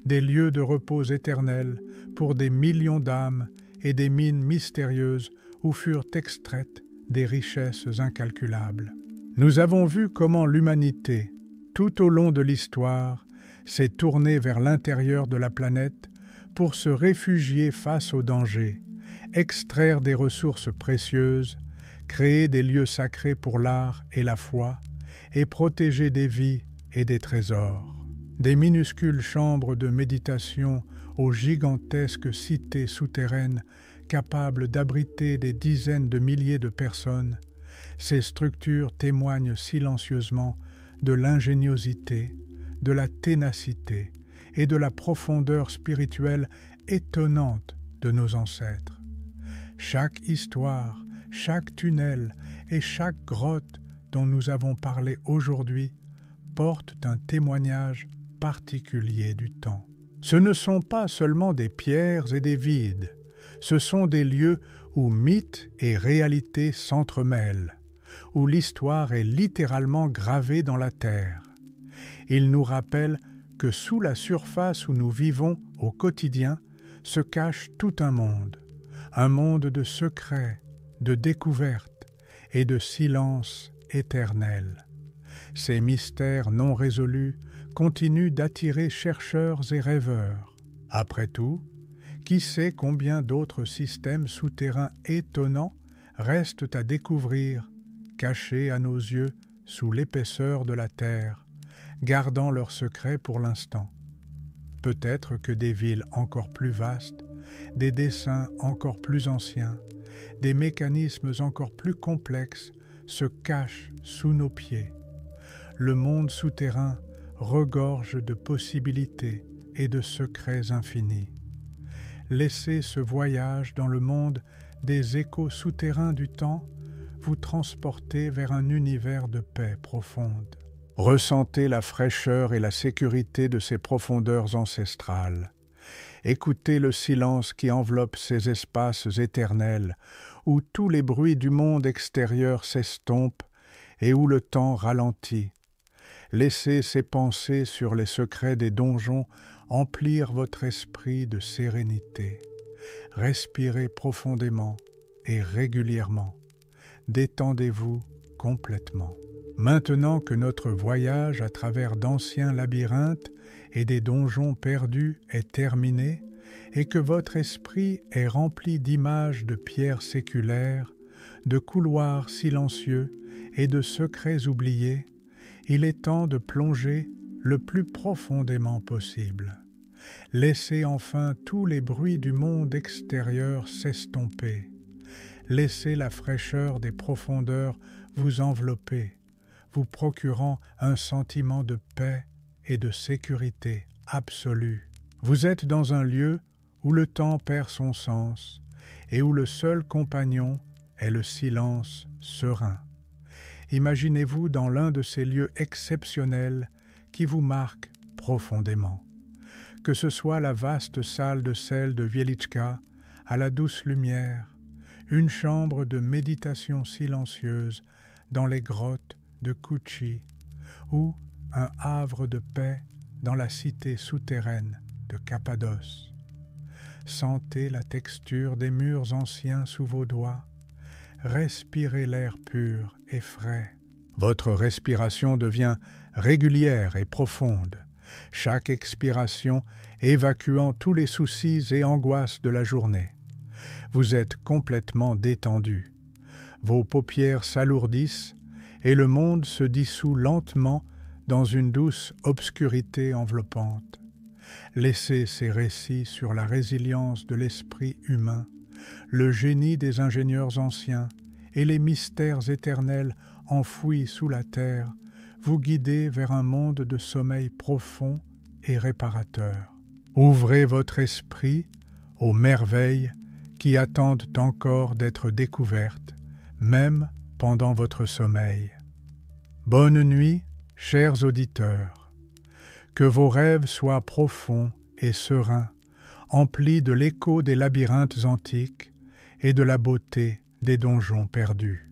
des lieux de repos éternels pour des millions d'âmes et des mines mystérieuses où furent extraites des richesses incalculables. Nous avons vu comment l'humanité, tout au long de l'histoire, s'est tournée vers l'intérieur de la planète pour se réfugier face aux dangers, extraire des ressources précieuses, créer des lieux sacrés pour l'art et la foi, et protéger des vies et des trésors. Des minuscules chambres de méditation aux gigantesques cités souterraines capables d'abriter des dizaines de milliers de personnes, ces structures témoignent silencieusement de l'ingéniosité, de la ténacité et de la profondeur spirituelle étonnante de nos ancêtres. Chaque histoire, chaque tunnel et chaque grotte dont nous avons parlé aujourd'hui apportent un témoignage particulier du temps. Ce ne sont pas seulement des pierres et des vides, ce sont des lieux où mythes et réalité s'entremêlent, où l'histoire est littéralement gravée dans la terre. Ils nous rappellent que sous la surface où nous vivons au quotidien se cache tout un monde de secrets, de découvertes et de silence éternel. Ces mystères non résolus continuent d'attirer chercheurs et rêveurs. Après tout, qui sait combien d'autres systèmes souterrains étonnants restent à découvrir, cachés à nos yeux sous l'épaisseur de la terre, gardant leurs secrets pour l'instant. Peut-être que des villes encore plus vastes, des dessins encore plus anciens, des mécanismes encore plus complexes se cachent sous nos pieds. Le monde souterrain regorge de possibilités et de secrets infinis. Laissez ce voyage dans le monde des échos souterrains du temps vous transporter vers un univers de paix profonde. Ressentez la fraîcheur et la sécurité de ces profondeurs ancestrales. Écoutez le silence qui enveloppe ces espaces éternels, où tous les bruits du monde extérieur s'estompent et où le temps ralentit. Laissez ces pensées sur les secrets des donjons emplir votre esprit de sérénité. Respirez profondément et régulièrement. Détendez-vous complètement. Maintenant que notre voyage à travers d'anciens labyrinthes et des donjons perdus est terminé, et que votre esprit est rempli d'images de pierres séculaires, de couloirs silencieux et de secrets oubliés, il est temps de plonger le plus profondément possible. Laissez enfin tous les bruits du monde extérieur s'estomper. Laissez la fraîcheur des profondeurs vous envelopper, vous procurant un sentiment de paix et de sécurité absolue. Vous êtes dans un lieu où le temps perd son sens et où le seul compagnon est le silence serein. Imaginez-vous dans l'un de ces lieux exceptionnels qui vous marquent profondément. Que ce soit la vaste salle de sel de Wieliczka à la douce lumière, une chambre de méditation silencieuse dans les grottes de Kouchi, ou un havre de paix dans la cité souterraine de Cappadoce. Sentez la texture des murs anciens sous vos doigts. Respirez l'air pur et frais. Votre respiration devient régulière et profonde, chaque expiration évacuant tous les soucis et angoisses de la journée. Vous êtes complètement détendu. Vos paupières s'alourdissent et le monde se dissout lentement dans une douce obscurité enveloppante. Laissez ces récits sur la résilience de l'esprit humain, le génie des ingénieurs anciens et les mystères éternels enfouis sous la terre vous guider vers un monde de sommeil profond et réparateur. Ouvrez votre esprit aux merveilles qui attendent encore d'être découvertes, même pendant votre sommeil. Bonne nuit, chers auditeurs. Que vos rêves soient profonds et sereins, emplis de l'écho des labyrinthes antiques et de la beauté des donjons perdus.